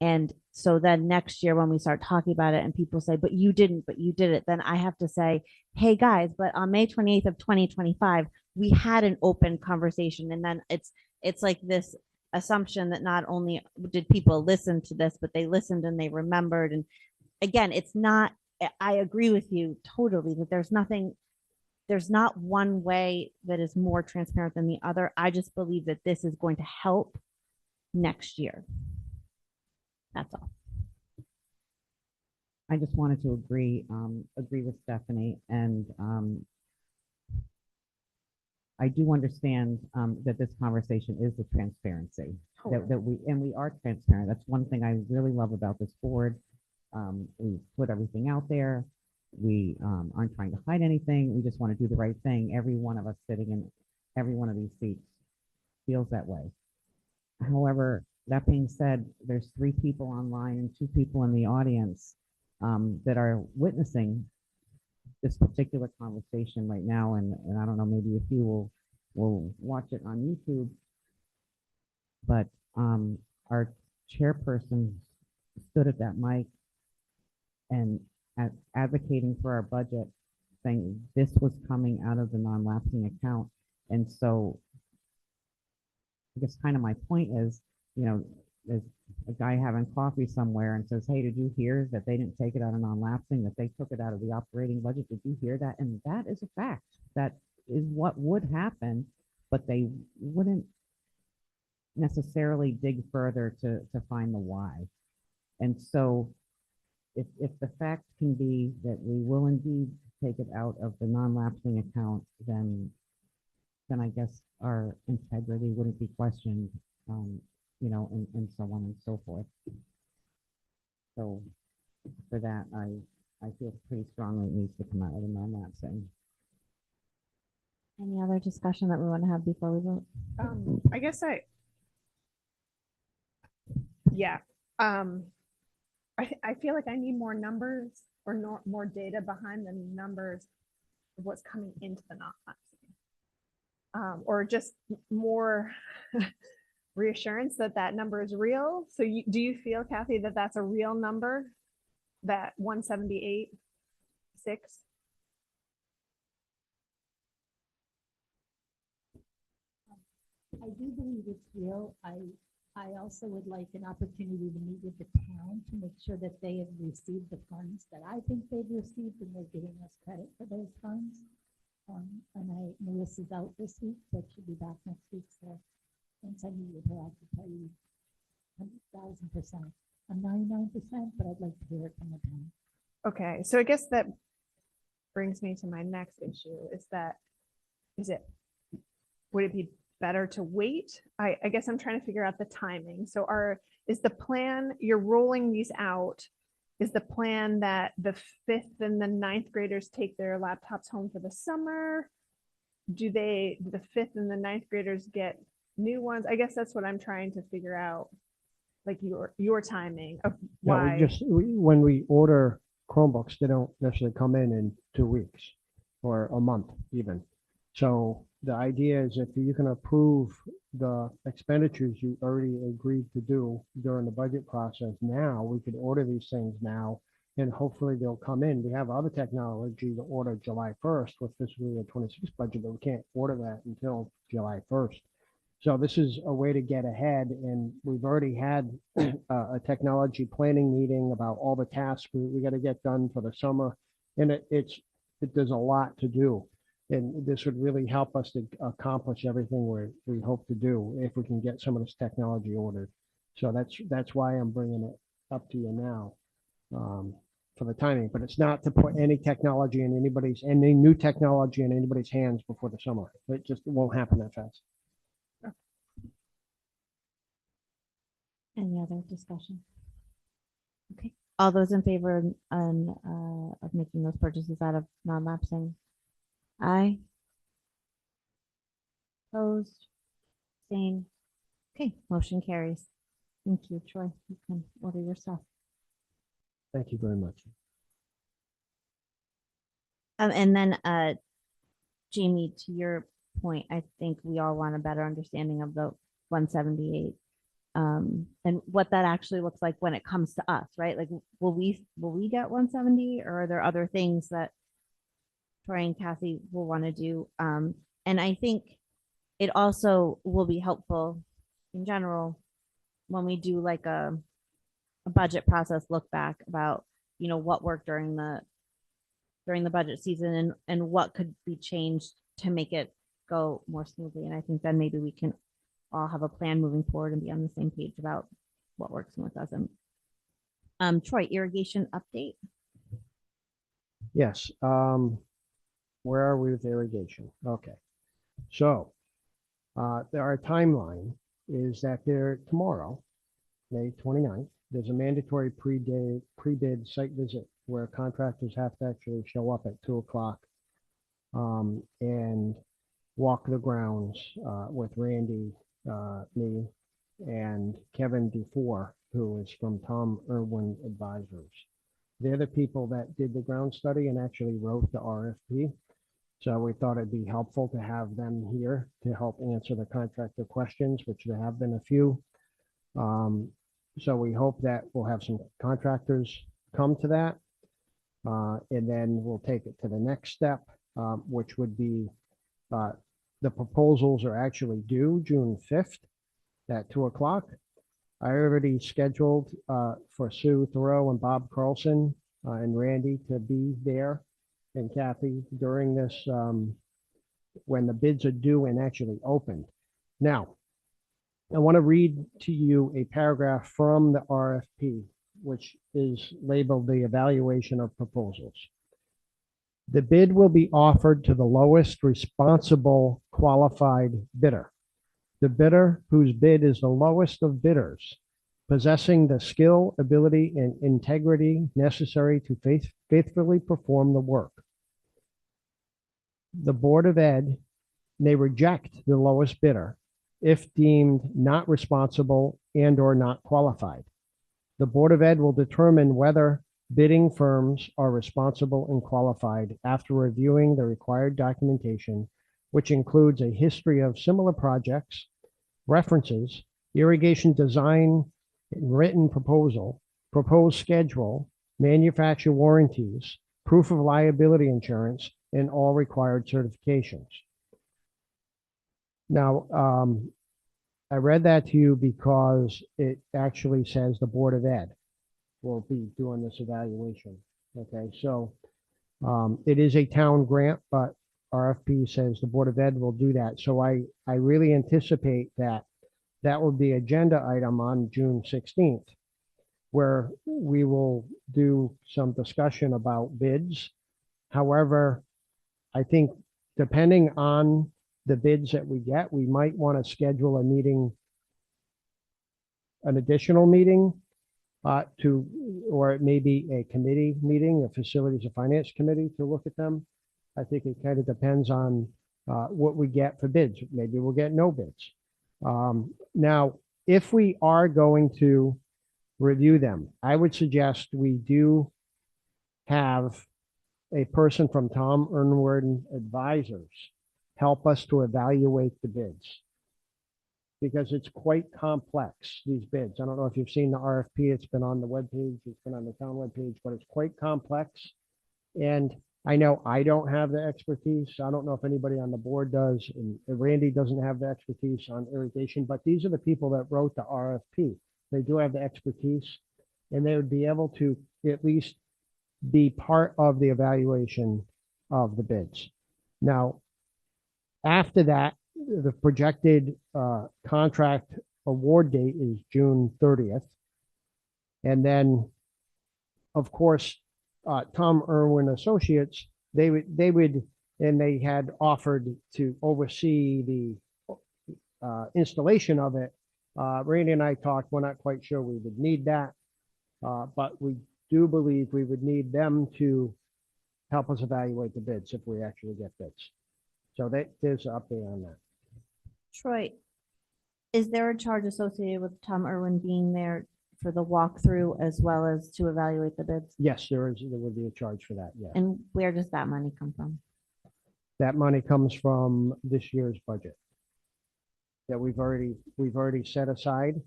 And so then next year when we start talking about it and people say, but you did it, then I have to say, hey guys, but on May 28th of 2025, we had an open conversation. And then it's like this assumption that not only did people listen to this, but they listened and they remembered. And again, it's not, I agree with you totally that there's not one way that is more transparent than the other. I just believe that this is going to help next year. That's all. I just wanted to agree with Stephanie, and I do understand that this conversation is the transparency that we are transparent. That's one thing I really love about this board. We put everything out there. We aren't trying to hide anything. We just want to do the right thing. Every one of us sitting in every one of these seats feels that way. However, that being said, there's 3 people online and 2 people in the audience that are witnessing this particular conversation right now. And I don't know, maybe a few will watch it on YouTube. But our chairperson stood at that mic and advocating for our budget, saying this was coming out of the non-lapsing account. And so I guess kind of my point is, you know, there's a guy having coffee somewhere and says, hey, did you hear that they didn't take it out of non-lapsing, that they took it out of the operating budget? Did you hear that? And that is a fact. That is what would happen, but they wouldn't necessarily dig further to find the why. And so if the fact can be that we will indeed take it out of the non-lapsing account, then I guess our integrity wouldn't be questioned, you know, and so on and so forth. So for that, I feel pretty strongly it needs to come out of the non-lapsing. Any other discussion that we want to have before we vote? I guess I feel like I need more numbers or more data behind the numbers of what's coming into the non-lapsing. Or just more reassurance that that number is real. So do you feel, Kathy, that that's a real number, that 178.6? I do believe it's real. I also would like an opportunity to meet with the town to make sure that they have received the funds that I think they've received and they're giving us credit for those funds. And Melissa's out this week, but she'll be back next week. So once I meet with her, I can tell you 100,000%. I'm 99%, but I'd like to hear it from the town. Okay, so I guess that brings me to my next issue would it be better to wait? I guess I'm trying to figure out the timing. So is the plan, you're rolling these out, is the plan that the 5th and the 9th graders take their laptops home for the summer? Do the 5th and the 9th graders get new ones? I guess that's what I'm trying to figure out, like your timing of why. When we order Chromebooks, they don't necessarily come in 2 weeks or a month even. So the idea is if you can approve the expenditures you already agreed to do during the budget process now, we could order these things now and hopefully they'll come in. We have other technology to order July 1st with fiscal year 26 budget, but we can't order that until July 1st. So this is a way to get ahead, and we've already had a technology planning meeting about all the tasks we got to get done for the summer, and there's a lot to do. And this would really help us to accomplish everything we hope to do if we can get some of this technology ordered. So that's why I'm bringing it up to you now for the timing. But it's not to put any technology in any new technology in anybody's hands before the summer. It won't happen that fast. Any other discussion? Okay, all those in favor of making those purchases out of non-lapsing? Aye. Opposed? Same. Okay, motion carries. Thank you, Troy. You can order your stuff. Thank you very much. And then, Jamie, to your point, I think we all want a better understanding of the 178. And what that actually looks like when it comes to us, right? Like, will we get 170, or are there other things that Troy and Kathy will want to do? And I think it also will be helpful in general when we do like a budget process look back about, what worked during the budget season and what could be changed to make it go more smoothly. And I think then maybe we can all have a plan moving forward and be on the same page about what works and what doesn't. Troy, irrigation update. Yes. Where are we with irrigation? Okay. So our timeline is that tomorrow, May 29th, there's a mandatory pre-bid site visit where contractors have to actually show up at 2:00 and walk the grounds with Randy, me, and Kevin DeFore, who is from Tom Irwin Advisors. They're the people that did the ground study and actually wrote the RFP. So we thought it'd be helpful to have them here to help answer the contractor questions, which there have been a few. So we hope that we'll have some contractors come to that. And then we'll take it to the next step, which would be the proposals are actually due June 5th at 2:00. I already scheduled for Sue Thoreau and Bob Carlson and Randy to be there, and Kathy during this when the bids are due and actually opened. Now, I want to read to you a paragraph from the RFP, which is labeled the evaluation of proposals. The bid will be offered to the lowest responsible qualified bidder. The bidder whose bid is the lowest of bidders, possessing the skill, ability, and integrity necessary to faithfully perform the work. The Board of Ed may reject the lowest bidder if deemed not responsible and/or not qualified. The Board of Ed will determine whether bidding firms are responsible and qualified after reviewing the required documentation, which includes a history of similar projects, references, irrigation design and written proposal, proposed schedule, manufacturer warranties, proof of liability insurance, and all required certifications. Now, I read that to you because it actually says the Board of Ed will be doing this evaluation. Okay, so it is a town grant, but RFP says the Board of Ed will do that. So I really anticipate that will be agenda item on June 16th, where we will do some discussion about bids. However, I think depending on the bids that we get, we might want to schedule a meeting, an additional meeting or it may be a committee meeting, a facilities and finance committee to look at them. I think it kind of depends on what we get for bids. Maybe we'll get no bids. Now, if we are going to review them, I would suggest we do have a person from Tom Irwin Advisors help us to evaluate the bids, because it's quite complex, these bids. I don't know if you've seen the RFP. It's been on the webpage. It's been on the town webpage, but it's quite complex. And I know I don't have the expertise. I don't know if anybody on the board does, and Randy doesn't have the expertise on irrigation, but these are the people that wrote the RFP. They do have the expertise, and they would be able to at least be part of the evaluation of the bids. Now, after that, the projected contract award date is June 30th. And then, of course, Tom Irwin Associates, they had offered to oversee the installation of it Randy and I talked, we're not quite sure we would need that. But we do believe we would need them to help us evaluate the bids if we actually get bids. So there's an update on that. Troy, is there a charge associated with Tom Irwin being there for the walkthrough as well as to evaluate the bids? Yes, there would be a charge for that, yeah. And where does that money come from? That money comes from this year's budget that we've already set aside.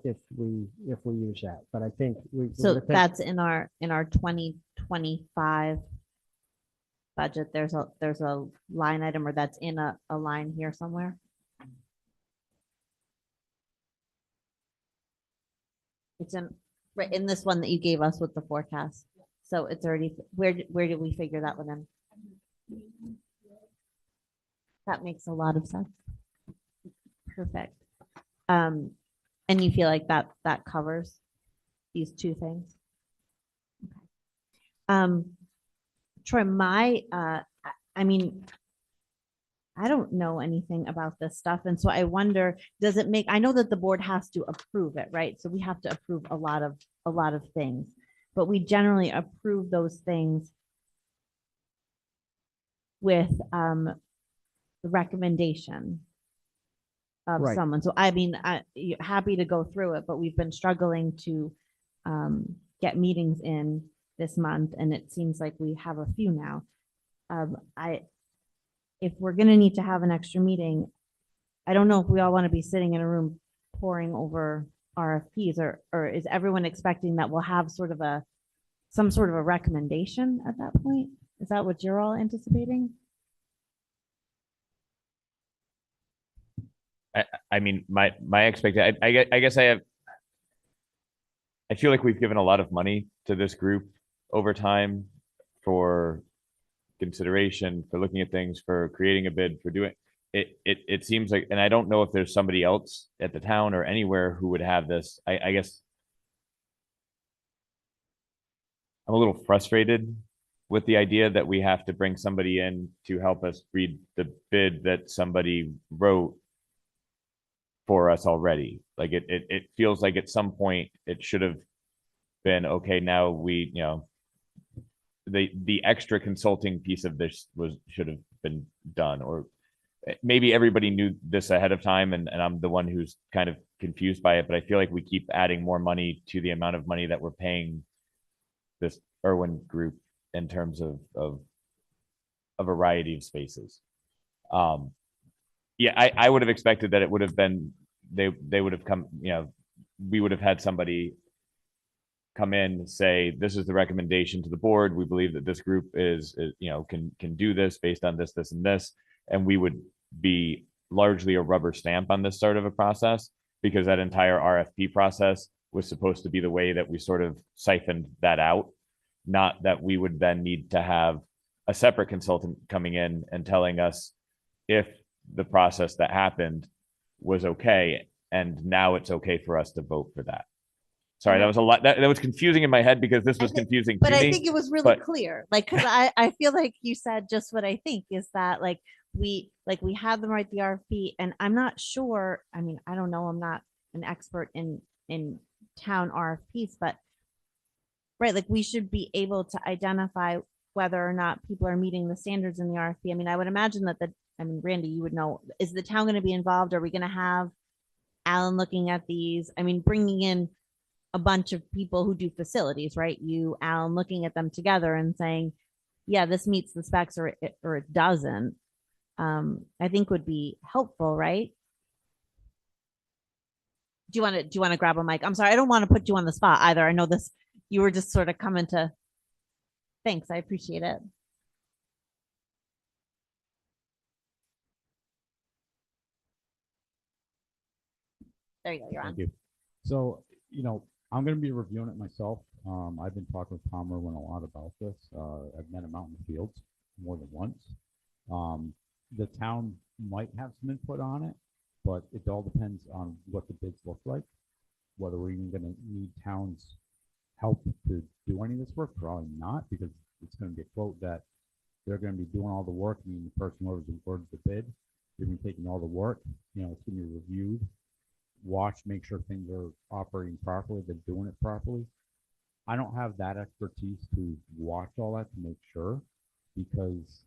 If we use that, but I think we. So that's in our 2025 budget. There's a line item, or that's in a line here somewhere. It's right in this one that you gave us with the forecast. So it's already, where did we figure that one in? That makes a lot of sense. Perfect. And you feel like that covers these two things? Okay. Troy, I mean, I don't know anything about this stuff. And so I wonder, I know that the board has to approve it, right? So we have to approve a lot of things, but we generally approve those things with the recommendation of Right. someone. So I mean, happy to go through it, but we've been struggling to get meetings in this month, and it seems like we have a few now. If we're going to need to have an extra meeting, I don't know if we all want to be sitting in a room poring over RFPs, or is everyone expecting that we'll have some sort of a recommendation at that point? Is that what you're all anticipating? I mean, my expectation, I guess I feel like we've given a lot of money to this group over time for consideration, for looking at things, for creating a bid, for doing it. It seems like, and I don't know if there's somebody else at the town or anywhere who would have this. I guess I'm a little frustrated with the idea that we have to bring somebody in to help us read the bid that somebody wrote for us already. Like it feels like at some point it should have been, okay, now we, the extra consulting piece of this should have been done, or maybe everybody knew this ahead of time and I'm the one who's kind of confused by it, but I feel like we keep adding more money to the amount of money that we're paying this Irwin group in terms of a variety of spaces. Yeah, I would have expected that it would have been, they would have come, we would have had somebody come in, say, this is the recommendation to the board. We believe that this group is can do this based on this, and this. And we would be largely a rubber stamp on this sort of a process, because that entire RFP process was supposed to be the way that we sort of siphoned that out. Not that we would then need to have a separate consultant coming in and telling us if the process that happened was okay, and now it's okay for us to vote for that. Sorry, that was a lot. That was confusing in my head because this was confusing to But me. I think it was really clear, like, because I feel like you said just what I think is that we had them write the RFP, and I'm not sure. I mean, I don't know. I'm not an expert in town RFPs, but right, like we should be able to identify whether or not people are meeting the standards in the RFP. I mean, I would imagine that Randy, you would know, is the town going to be involved? Are we going to have Alan looking at these? I mean, bringing in a bunch of people who do facilities, right? You, Alan, looking at them together and saying, yeah, this meets the specs or it doesn't, I think would be helpful, right? Do you want to grab a mic? I'm sorry, I don't want to put you on the spot either. I know this, you were just sort of coming to, thanks, I appreciate it. There you go, you're on. Thank you. So, I'm going to be reviewing it myself. I've been talking with Tom Irwin a lot about this. I've met him out in the fields more than once. The town might have some input on it, but it all depends on what the bids look like, whether we're even going to need town's help to do any of this work. Probably not, because it's going to be a quote that they're going to be doing all the work. I mean, the person who orders the bid, they're going to be taking all the work. It's going to be reviewed watch, make sure things are operating properly, they're doing it properly. I don't have that expertise to watch all that to make sure, because,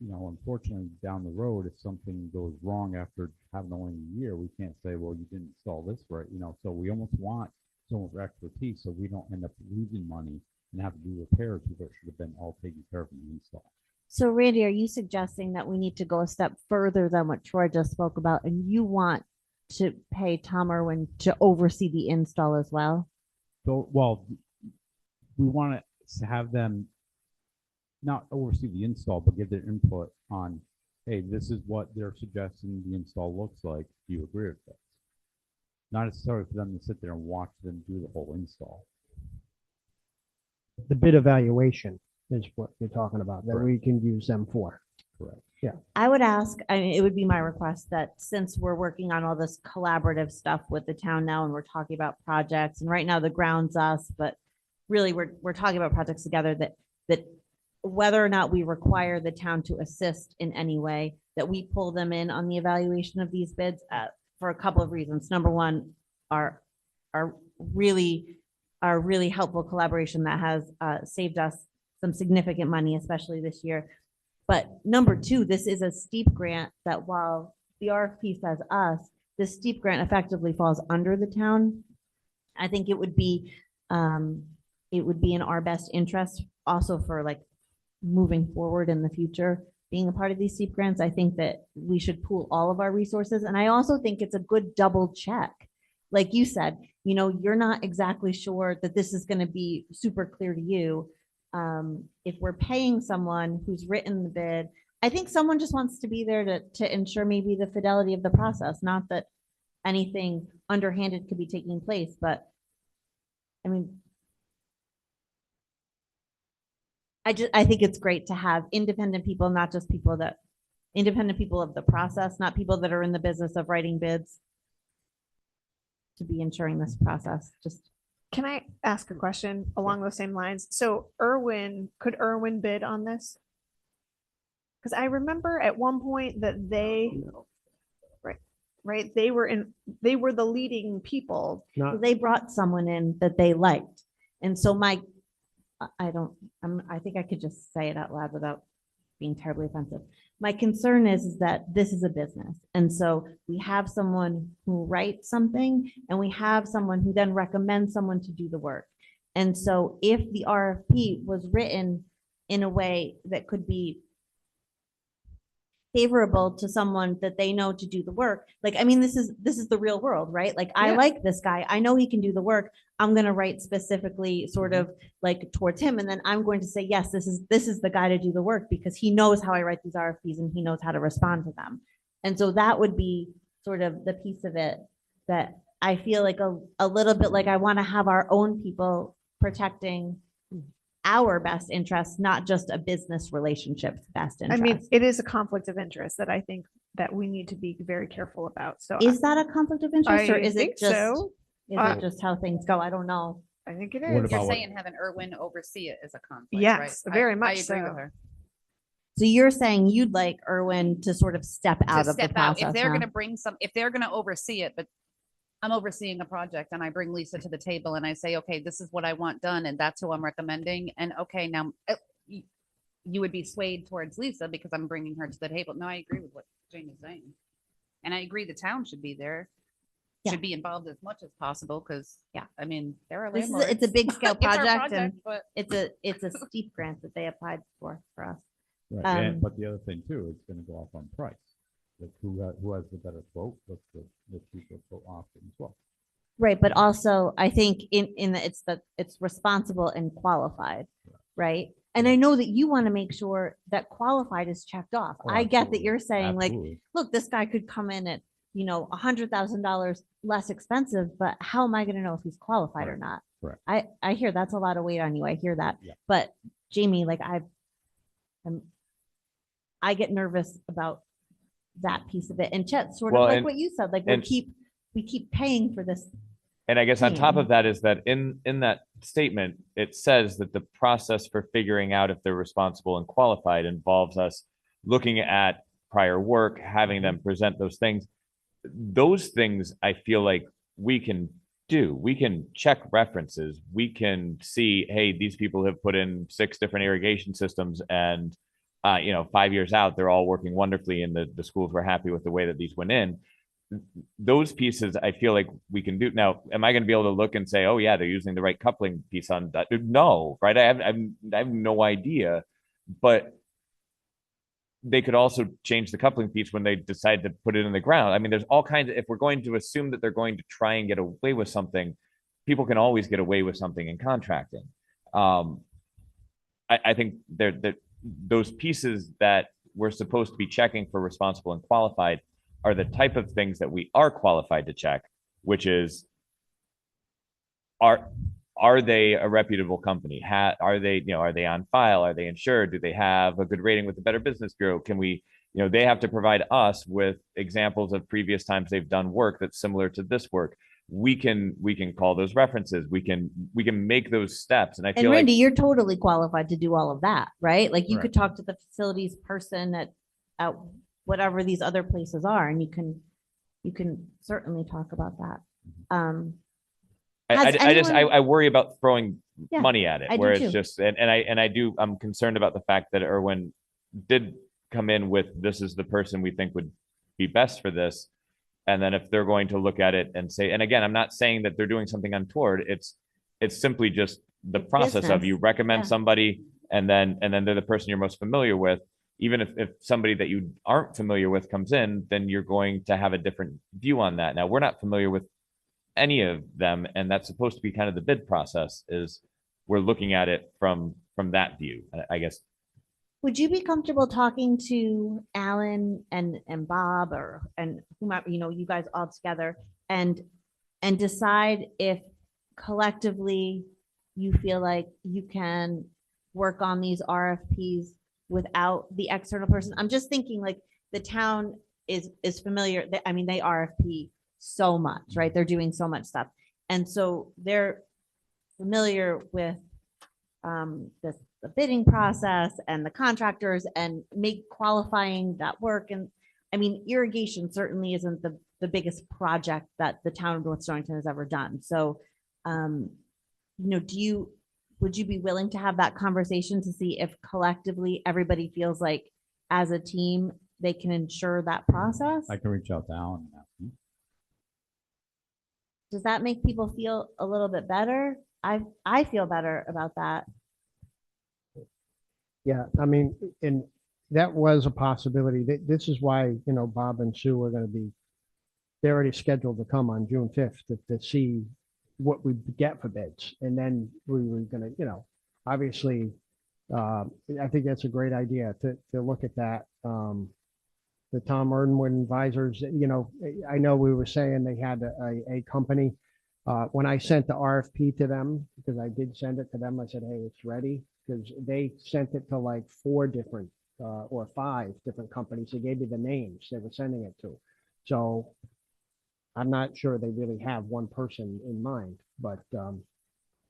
you know, unfortunately, down the road, if something goes wrong after having only a year, we can't say, well, you didn't install this right, you know, so we almost want someone's expertise so we don't end up losing money and have to do repairs that should have been all taken care of in the install. So Randy, are you suggesting that we need to go a step further than what Troy just spoke about, and you want to pay Tom Irwin to oversee the install as well? So, well, we want to have them not oversee the install, but give their input on, hey, this is what they're suggesting the install looks like. Do you agree with this? Not necessarily for them to sit there and watch them do the whole install. The bid evaluation is what you're talking about, that Correct. we can use them for. Correct. I would ask, I mean, it would be my request that since we're working on all this collaborative stuff with the town now, and we're talking about projects, and right now the ground's us, but really we're talking about projects together, that whether or not we require the town to assist in any way, that we pull them in on the evaluation of these bids for a couple of reasons. Number one, our really helpful collaboration that has saved us some significant money, especially this year. But number two, this is a steep grant that while the RFP says us, this steep grant effectively falls under the town. I think it would be in our best interest also for like moving forward in the future, being a part of these steep grants. I think that we should pool all of our resources. And I also think it's a good double check. Like you said, you know, you're not exactly sure that this is going to be super clear to you. If we're paying someone who's written the bid, I think someone just wants to be there to ensure maybe the fidelity of the process, not that anything underhanded could be taking place, but I mean, I think it's great to have independent people, not just independent people of the process, not people that are in the business of writing bids, to be ensuring this process. Just Can I ask a question along those same lines? So could Irwin bid on this? Because I remember at one point that right, they were the leading people. Not, they brought someone in that they liked. And so I think I could just say it out loud without being terribly offensive. My concern is that this is a business. And so we have someone who writes something and we have someone who then recommends someone to do the work. And so if the RFP was written in a way that could be favorable to someone that they know to do the work, like, I mean, this is the real world, right? Like, I like this guy. I know he can do the work. I'm going to write specifically sort of like towards him. And then I'm going to say, yes, this is the guy to do the work because he knows how I write these RFPs and he knows how to respond to them. And so that would be sort of the piece of it that I feel like a little bit like I want to have our own people protecting our best interests, not just a business relationship's best I interest. mean, it is a conflict of interest that I think that we need to be very careful about. So Is that a conflict of interest or I is think it just, so. is it just how things go? I don't know. I think it What is. about You're what- saying having Irwin oversee it is a conflict, Yes, right? very I much agree with so. her. So you're saying you'd like Irwin to sort of step out To of the step out, process if they're now? gonna if they're gonna oversee it, but I'm overseeing a project and I bring Lisa to the table and I say, okay, this is what I want done and that's who I'm recommending. And okay, now you would be swayed towards Lisa because I'm bringing her to the table. No, I agree with what Jane is saying. And I agree the town should be there, Yeah. should be involved as much as possible because, Yeah. I mean, they're a It's landlord. a big scale It's our project and but it's a steep grant that they applied for us. Right, Um, but the other thing too, it's gonna go off on price. Like who has the better quote, what's the cheaper quote option as well. Right, but also I think it's responsible and qualified, right? And I know that you want to make sure that qualified is checked off. Oh, I get that absolutely. you're saying like, Absolutely. look, this guy could come in at, $100,000 less expensive, but how am I going to know if he's qualified or not? Correct. I hear that's a lot of weight on you. I hear that. Yeah. But Jamie, like I get nervous about that piece of it. And Chet, sort of Well, like and- what you said, like and- we keep paying for this. And I guess on top Hmm. of that is that in that statement, it says that the process for figuring out if they're responsible and qualified involves us looking at prior work, having them present those things. those things I feel like we can do. We can check references. We can see, hey, these people have put in 6 different irrigation systems, and 5 years out, they're all working wonderfully, and the schools were happy with the way that these went in. Those pieces I feel like we can do. Now, am I going to be able to look and say, oh yeah, they're using the right coupling piece on that? No, right? I have no idea, but they could also change the coupling piece when they decide to put it in the ground. I mean, there's all kinds of, if we're going to assume that they're going to try and get away with something, people can always get away with something in contracting. I think those pieces that we're supposed to be checking for responsible and qualified are the type of things that we are qualified to check, which is, are they a reputable company? Are they on file? Are they insured? Do they have a good rating with the Better Business Bureau? Can we, they have to provide us with examples of previous times they've done work that's similar to this work. We can call those references. We can make those steps. And I feel And Randy, like, you're totally qualified to do all of that, right? Like you Right. could talk to the facilities person at whatever these other places are, and you can certainly talk about that. Has anyone- I worry about throwing Yeah, money at it, I do where too. it's just, I'm concerned about the fact that Irwin did come in with, this is the person we think would be best for this. And then if they're going to look at it and say, and again, I'm not saying that they're doing something untoward. It's simply just the process of, business. you recommend Yeah. somebody, and then they're the person you're most familiar with. Even if somebody that you aren't familiar with comes in, then you're going to have a different view on that. Now, we're not familiar with any of them, and that's supposed to be kind of the bid process, is we're looking at it from that view, I guess. Would you be comfortable talking to Alan and Bob and whomever, you guys all together and decide if collectively you feel like you can work on these RFPs without the external person? I'm just thinking like the town is familiar. I mean, they RFP so much, right? They're doing so much stuff. And so they're familiar with the bidding process and the contractors and make qualifying that work. And I mean, irrigation certainly isn't the biggest project that the town of North Stonington has ever done. So, would you be willing to have that conversation to see if collectively everybody feels like as a team, they can ensure that process? I can reach out to Alan and ask him. Does that make people feel a little bit better? I feel better about that. Yeah, I mean, and that was a possibility. This is why, Bob and Sue are going to be, they're already scheduled to come on June 5th to see what we get for bids. And then we were going to, obviously, I think that's a great idea to look at that. The Tom Irwin advisors, I know we were saying they had a company. When I sent the RFP to them, because I did send it to them, I said, hey, it's ready. Because they sent it to like 4 different or 5 different companies. They gave me the names they were sending it to. So I'm not sure they really have one person in mind, but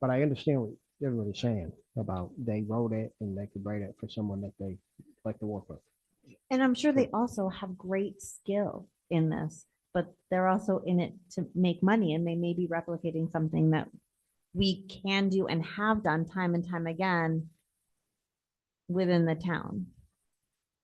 I understand what everybody's saying about they wrote it and they could write it for someone that they like to work with. And I'm sure they also have great skill in this, but they're also in it to make money, and they may be replicating something that we can do and have done time and time again within the town.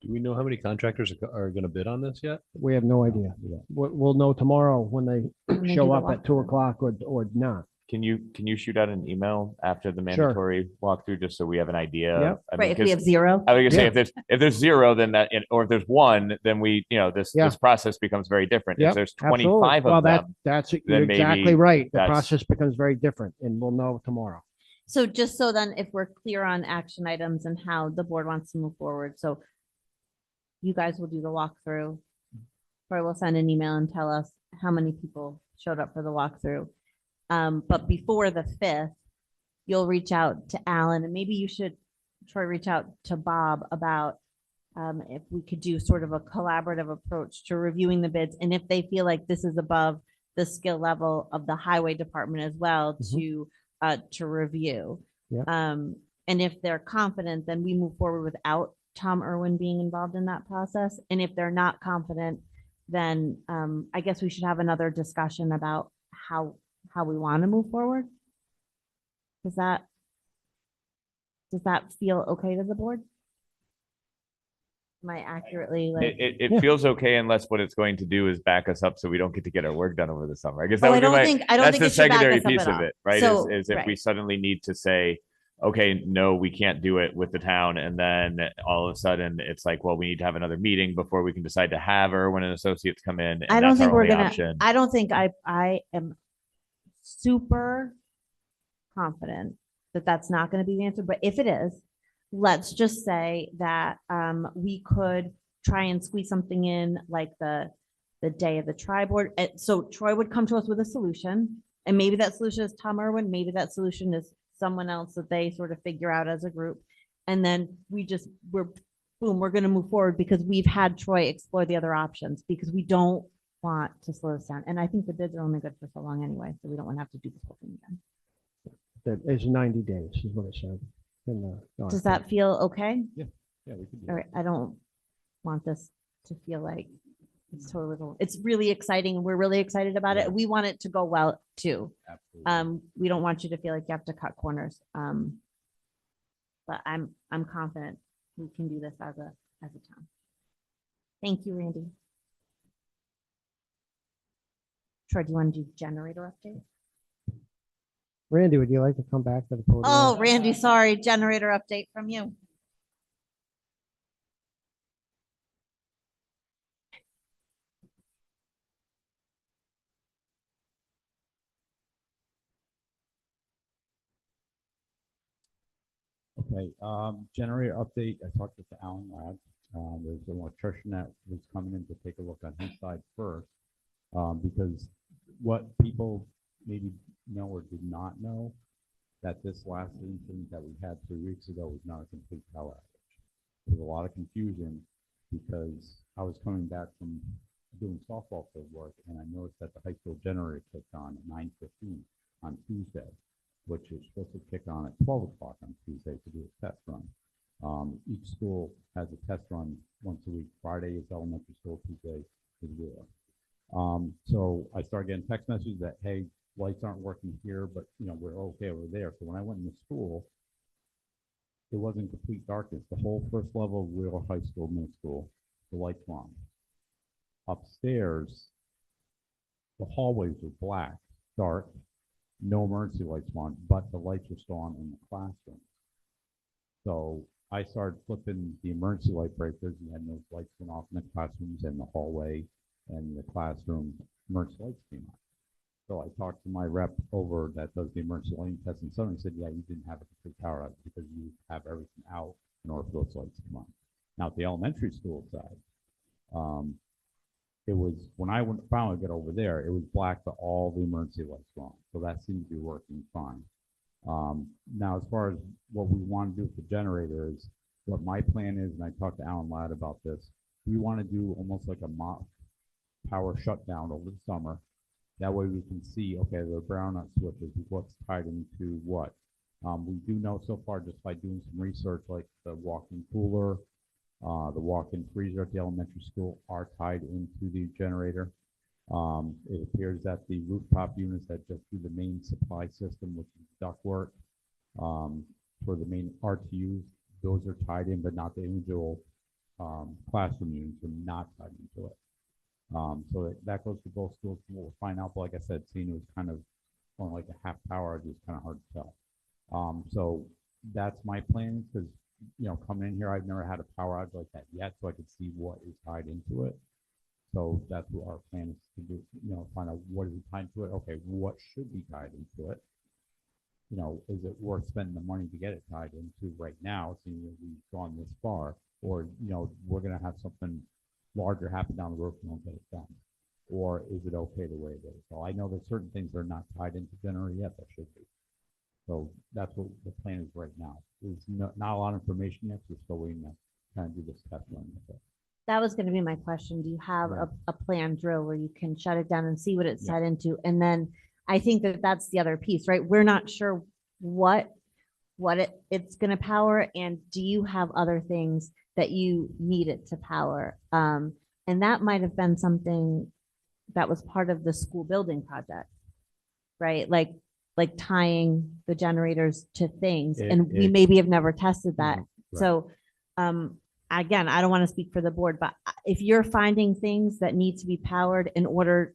Do we know how many contractors are going to bid on this yet? We have no idea. We'll know tomorrow when they When they show do the up at 2 walkthrough. o'clock or not. Can you shoot out an email after the Sure. mandatory walkthrough, just so we have an idea? Yep. I mean, Right, if we 'cause have 0. I was gonna say, Yeah. if there's 0, then or if there's 1, then we, Yeah. this process becomes very different. If Yep, there's absolutely. 25 Well, of them, that's you're then exactly maybe right. The that's- process becomes very different, and we'll know tomorrow. So just so then if we're clear on action items and how the board wants to move forward, so you guys will do the walkthrough. Or we'll send an email and tell us how many people showed up for the walkthrough. But before the 5th, you'll reach out to Alan, and maybe you should, Troy, reach out to Bob about if we could do sort of a collaborative approach to reviewing the bids. And if they feel like this is above the skill level of the highway department as well, to review. Yep. And if they're confident, then we move forward without Tom Irwin being involved in that process. And if they're not confident, then I guess we should have another discussion about how we want to move forward. Does that feel okay to the board? Am I accurately like? It Yeah. feels okay unless what it's going to do is back us up so we don't get to get our work done over the summer. I guess that Oh, would I be don't my, think I don't that's think the it should back secondary us up piece at of all. it, right? So, Is if we right. suddenly need to say, okay, no, we can't do it with the town. And then all of a sudden it's like, well, we need to have another meeting before we can decide to have her when an associate's come in. And I don't that's our think we're only gonna. option. I don't think I am super confident that that's not going to be the answer. But if it is, let's just say that we could try and squeeze something in like the day of the tri-board. So Troy would come to us with a solution, and maybe that solution is Tom Irwin, maybe that solution is someone else that they sort of figure out as a group. And then we're going to move forward because we've had Troy explore the other options because we don't want to slow this down. And I think the bids are only good for so long anyway, so we don't want to have to do this whole thing again. That is 90 days is what it said. Does that feel okay? Yeah, we can do All that. right, I don't want this to feel like it's totally, it's really exciting and we're really excited about it. We want it to go well too. Absolutely. We don't want you to feel like you have to cut corners. But I'm confident we can do this as a town. Thank you, Randy. Troy, do you want to do generator update? Randy, would you like to come back to the podium? Oh, Randy, sorry, generator update from you. Okay, generator update. I talked to Alan Ladd. There's an electrician that was coming in to take a look on his side first. Because what people maybe know or did not know, that this last incident that we had 3 weeks ago was not a complete power outage. There was a lot of confusion because I was coming back from doing softball field work and I noticed that the high school generator kicked on at 9:15 on Tuesday, which is supposed to kick on at 12 o'clock on Tuesday to do a test run. Each school has a test run once a week. Friday is elementary school, Tuesday is Wheeler. So I started getting text messages that, hey, lights aren't working here, but we're okay over there. So when I went into school, it wasn't complete darkness. The whole first level of Wheeler High School, middle school, the lights were on. Upstairs, the hallways were black, dark, no emergency lights on, but the lights were still on in the classroom. So I started flipping the emergency light breakers and those lights went off in the classrooms and the hallway and the classroom emergency lights came on. So I talked to my rep over that does the emergency lighting test and someone said, yeah, you didn't have a complete power outage because you have everything out in order for those lights to come on. Now at the elementary school side, it was, when I finally got over there, it was black, but all the emergency lights were on. So that seems to be working fine. Now, as far as what we want to do with the generator is, what my plan is, and I talked to Alan Ladd about this, we want to do almost like a mock power shutdown over the summer. That way we can see, okay, the brownout switches, what's tied into what. We do know so far just by doing some research, like the walk-in cooler, the walk-in freezer at the elementary school are tied into the generator. It appears that the rooftop units that just do the main supply system, which is ductwork, for the main RTUs, those are tied in, but not the individual classroom units are not tied into it. So that goes to both schools. We'll find out, but like I said, seeing it was kind of on like a half power, it was kind of hard to tell. So that's my plan because, coming in here, I've never had a power outage like that yet, so I could see what is tied into it. So that's what our plan is to do, find out what is tied to it. Okay, what should be tied into it? Is it worth spending the money to get it tied into right now, seeing that we've gone this far? Or, we're going to have something larger happen down the road if we don't get it done? Or is it okay the way it is? So I know there's certain things that are not tied into generator yet that should be. So that's what the plan is right now. There's not a lot of information yet. We're still waiting to kind of do this test run with it. That was going to be my question. Do you have a planned drill where you can shut it down and see what it's tied into? And then I think that that's the other piece, right? We're not sure what it's going to power. And do you have other things that you need it to power? And that might have been something that was part of the school building project, right? Like tying the generators to things, and we maybe have never tested that. Right. So, again, I don't want to speak for the board, but if you're finding things that need to be powered in order,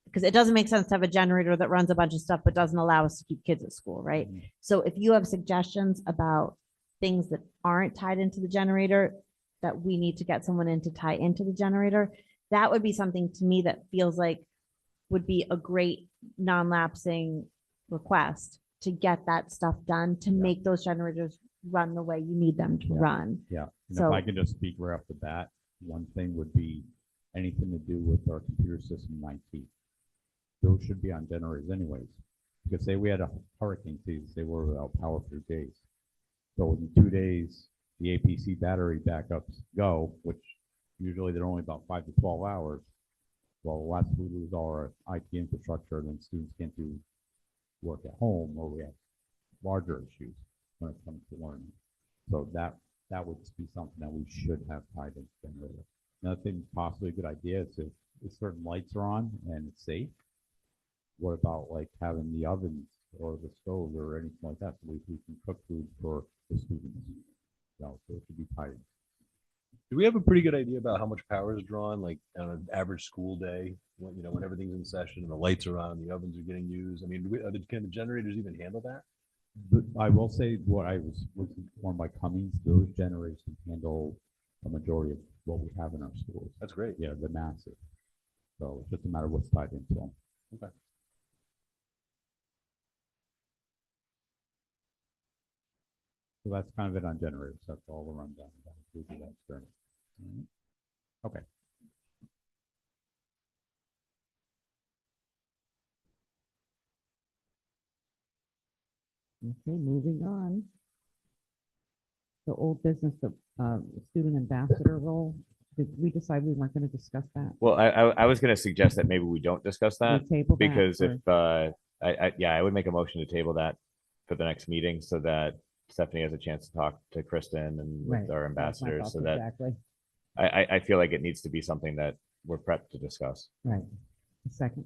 because it doesn't make sense to have a generator that runs a bunch of stuff but doesn't allow us to keep kids at school, right? So if you have suggestions about things that aren't tied into the generator that we need to get someone in to tie into the generator, that would be something to me that feels like would be a great non-lapsing request to get that stuff done, to make those generators run the way you need them to run. Yeah, and So- if I can just speak right off the bat, one thing would be anything to do with our computer system and IT. Those should be on generators anyways, because say we had a hurricane season, they were without power for days. So in 2 days, the APC battery backups go, which usually they're only about 5 to 12 hours. Well, once we lose all our IT infrastructure, then students can't do work at home, or we have larger issues when it comes to learning. So that would be something that we should have tied into generator. Another thing, possibly a good idea is if certain lights are on and it's safe, what about like having the ovens or the stove or anything like that, so we can cook food for the students? So it could be tied. Do we have a pretty good idea about how much power is drawn, like on an average school day, when, when everything's in session and the lights are on, the ovens are getting used? I mean, can the generators even handle that? I will say what I was informed by Cummings, those generators can handle a majority of what we have in our schools. That's great. Yeah, they're massive. So it's just a matter of what's tied into them. Okay. So that's kind of it on generators. That's all the rundown. That experience. Okay. Okay, moving on. The old business, the student ambassador role, did we decide we weren't going to discuss that? Well, I was going to suggest that maybe we don't discuss that, We table that because for- if, I would make a motion to table that for the next meeting, so that Stephanie has a chance to talk to Kristen and with Right, our that's my ambassadors, thoughts, so that exactly. I feel like it needs to be something that we're prepped to discuss. Right. A second.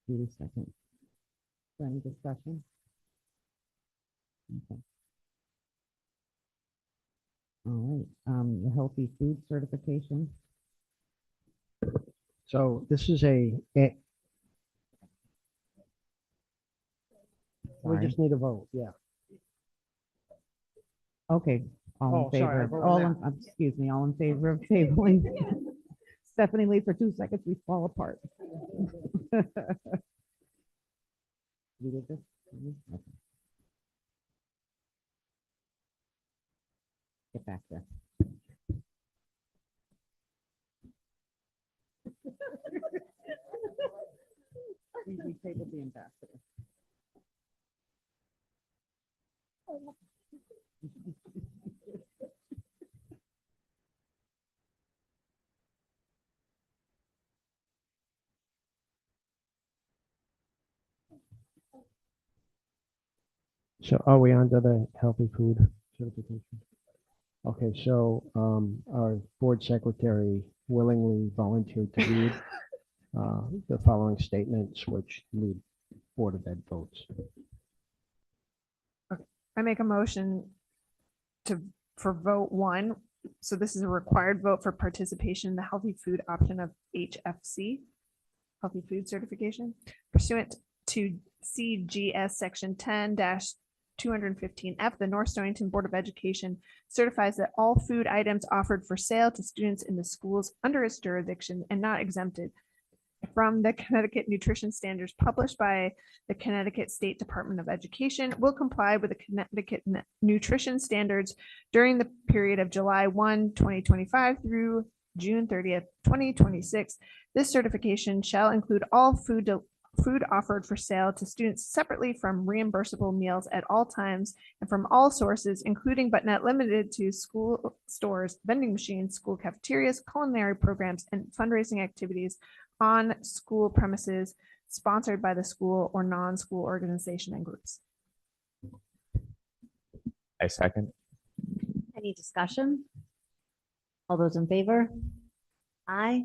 Judy, second. Is there any discussion? Okay. All right, the healthy food certification. So this is we Sorry. just need a vote, yeah. Okay, all Oh, in sorry, I favor, voted now. excuse me, all in favor of tabling. Stephanie Lee, for 2 seconds, we fall apart. We did this? Okay. Get back there. We tabled the ambassador. So are we on to the healthy food certification? Okay, so our board secretary willingly volunteered to read the following statements, which need Board of Ed votes. I make a motion for vote 1. So this is a required vote for participation in the healthy food option of HFC, healthy food certification, pursuant to CGS section 10-215F. The North Stonington Board of Education certifies that all food items offered for sale to students in the schools under its jurisdiction and not exempted from the Connecticut nutrition standards published by the Connecticut State Department of Education will comply with the Connecticut nutrition standards during the period of July 1, 2025 through June 30th, 2026. This certification shall include all food offered for sale to students separately from reimbursable meals at all times and from all sources, including but not limited to school stores, vending machines, school cafeterias, culinary programs, and fundraising activities on school premises sponsored by the school or non-school organization and groups. I second. Any discussion? All those in favor? Aye.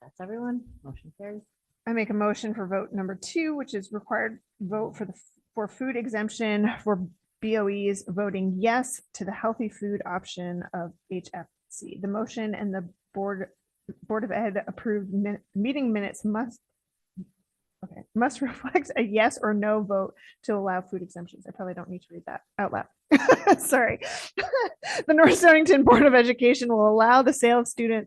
That's everyone. Motion carries. I make a motion for vote number 2, which is required vote for food exemption for BOEs voting yes to the healthy food option of HFC. The motion and the Board of Ed approved meeting minutes must reflect a yes or no vote to allow food exemptions. I probably don't need to read that out loud. Sorry. The North Stonington Board of Education will allow the sale to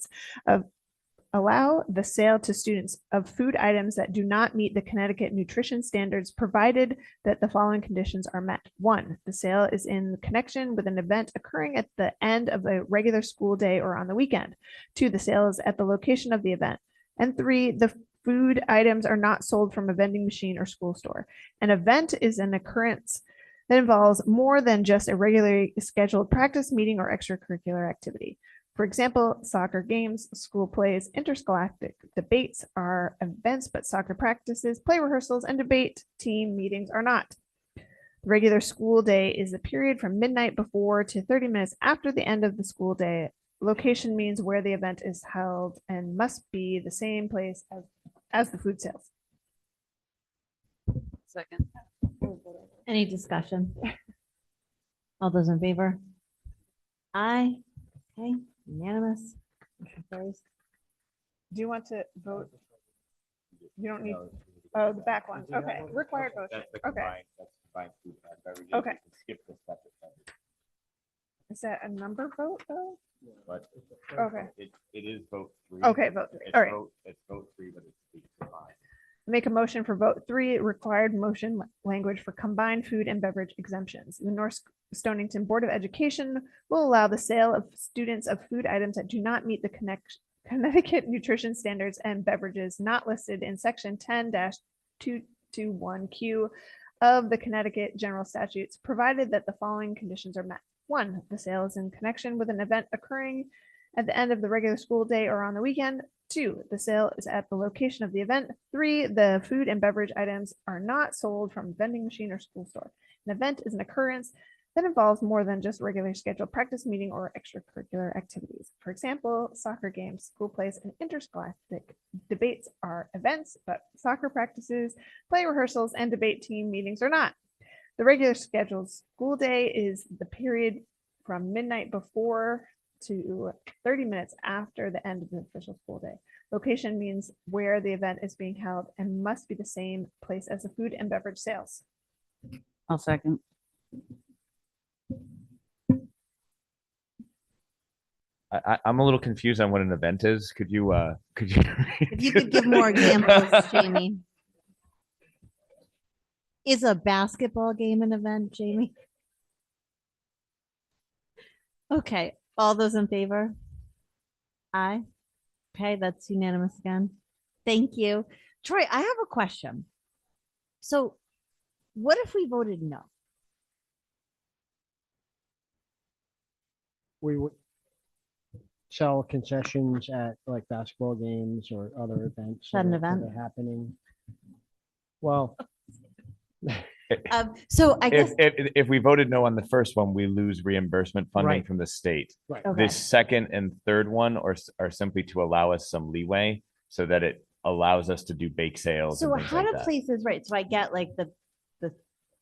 students of food items that do not meet the Connecticut nutrition standards, provided that the following conditions are met. 1, the sale is in connection with an event occurring at the end of a regular school day or on the weekend. 2, the sale is at the location of the event. And 3, the food items are not sold from a vending machine or school store. An event is an occurrence that involves more than just a regularly scheduled practice, meeting, or extracurricular activity. For example, soccer games, school plays, interscholastic debates are events, but soccer practices, play rehearsals, and debate team meetings are not. The regular school day is the period from midnight before to 30 minutes after the end of the school day. Location means where the event is held and must be the same place as the food sales. Second. Any discussion? All those in favor? Aye. Okay, unanimous. Motion carries. Do you want to vote? You don't need, oh, the back one. Okay, required motion. That's the Okay. combined food and beverages. Okay. You can skip the separate beverage, Is that a number vote though? but Okay. it is vote 3. Okay, vote 3. All right. It's vote 3, but it's combined. Make a motion for vote 3, required motion language for combined food and beverage exemptions. The North Stonington Board of Education will allow the sale of students of food items that do not meet the Connecticut nutrition standards and beverages not listed in section 10-221Q of the Connecticut General Statutes, provided that the following conditions are met. 1, the sale is in connection with an event occurring at the end of the regular school day or on the weekend. 2, the sale is at the location of the event. 3, the food and beverage items are not sold from a vending machine or school store. An event is an occurrence that involves more than just regular scheduled practice, meeting, or extracurricular activities. For example, soccer games, school plays, and interscholastic debates are events, but soccer practices, play rehearsals, and debate team meetings are not. The regular scheduled school day is the period from midnight before to 30 minutes after the end of the official school day. Location means where the event is being held and must be the same place as the food and beverage sales. I'll second. I'm a little confused on what an event is. Could you If you could give more examples, Jamie. Is a basketball game an event, Jamie? Okay, all those in favor? Aye. Okay, that's unanimous again. Thank you. Troy, I have a question. So what if we voted no? We would sell concessions at like basketball games or other events. At an that event? are happening. Well, So I guess, if we voted no on the first one, we lose reimbursement funding Right. from the state. right. okay, The second and third one are simply to allow us some leeway so that it allows us to do bake sales. so and things how like do that. places, right, so I get like the,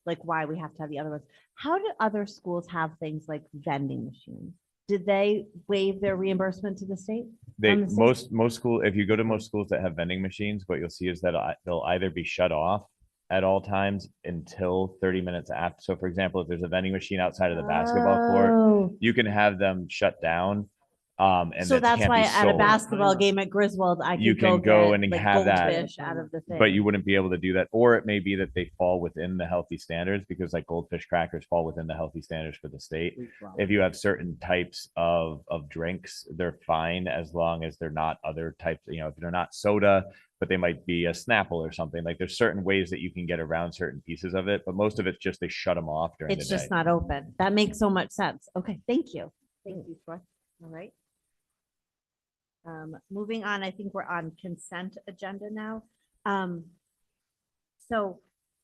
like why we have to have the other ones. How do other schools have things like vending machines? Did they waive their reimbursement to the state? They on the same- most school, if you go to most schools that have vending machines, what you'll see is that they'll either be shut off at all times until 30 minutes after. So for example, if there's a vending machine outside of the basketball court, Oh. you can have them shut down. And So that that's can't why be at a sold. basketball game at Griswold, I You could can go get, and like, have that, goldfish out of the thing. But you wouldn't be able to do that. Or it may be that they fall within the healthy standards because like goldfish crackers fall within the healthy standards for the state. If you have certain types of drinks, they're fine as long as they're not other types, if they're not soda, but they might be a Snapple or something. Like there's certain ways that you can get around certain pieces of it, but most of it's just they shut them off during It's the day. just not open. That makes so much sense. Okay, thank you. Thank you, Troy. All right. Moving on, I think we're on consent agenda now. So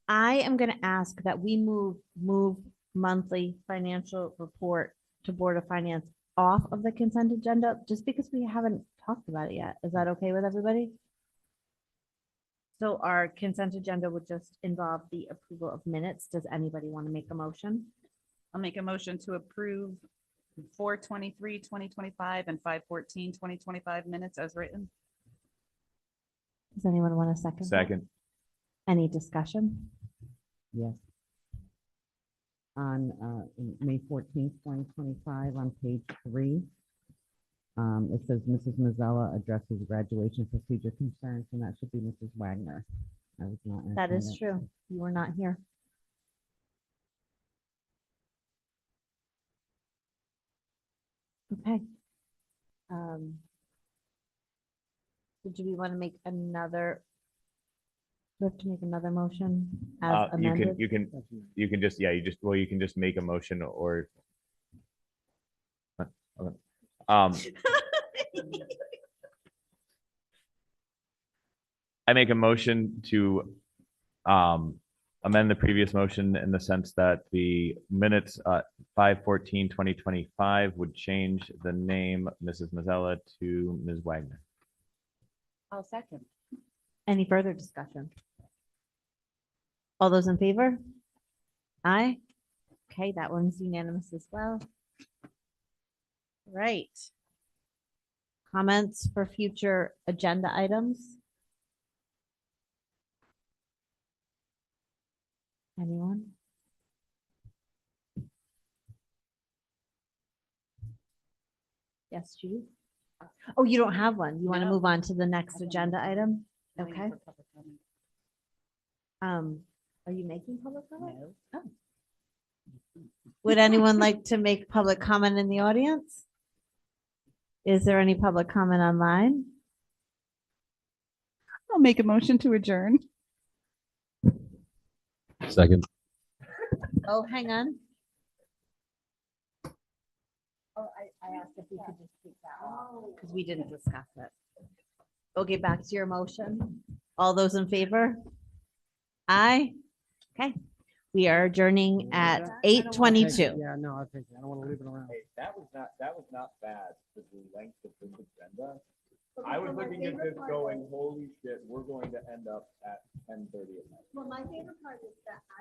I am going to ask that we move monthly financial report to Board of Finance off of the consent agenda, just because we haven't talked about it yet. Is that okay with everybody? So our consent agenda would just involve the approval of minutes. Does anybody want to make a motion? I'll make a motion to approve 4/23/2025 and 5/14/2025 minutes as written. Does anyone want a second? that? Second. Any discussion? Yes. On May 14th, 2025, on page 3, it says Mrs. Mazzella addresses graduation procedure concerns, and that should be Mrs. Wagner. I was not. That answering is it. true. You were not here. Okay. So do we want to make another? We have to make another motion as You amended? you can just, yeah, you can just make a motion or. Okay. I make a motion to amend the previous motion in the sense that the minutes 5/14/2025 would change the name Mrs. Mazzella to Ms. Wagner. I'll second. Any further discussion? All those in favor? Aye. Okay, that one's unanimous as well. Right. Comments for future agenda items? Anyone? Yes, Judy? Oh, you don't have one. You want to No. move on to the next agenda item? Waiting Okay. for public comment. Are you making public comment? Oh. Would anyone like to make public comment in the audience? Is there any public comment online? I'll make a motion to adjourn. Second. Oh, hang on. Oh, I asked if we could just take that off because we didn't discuss it. Okay, back to your motion. All those in favor? Aye. Okay, we are adjourning at 8:22. Yeah, no, I think, I don't want to leave it around. Hey, that was not bad for the length of this agenda. I was looking at this going, holy shit, we're going to end up at 10:30 at night. Well, my favorite part is that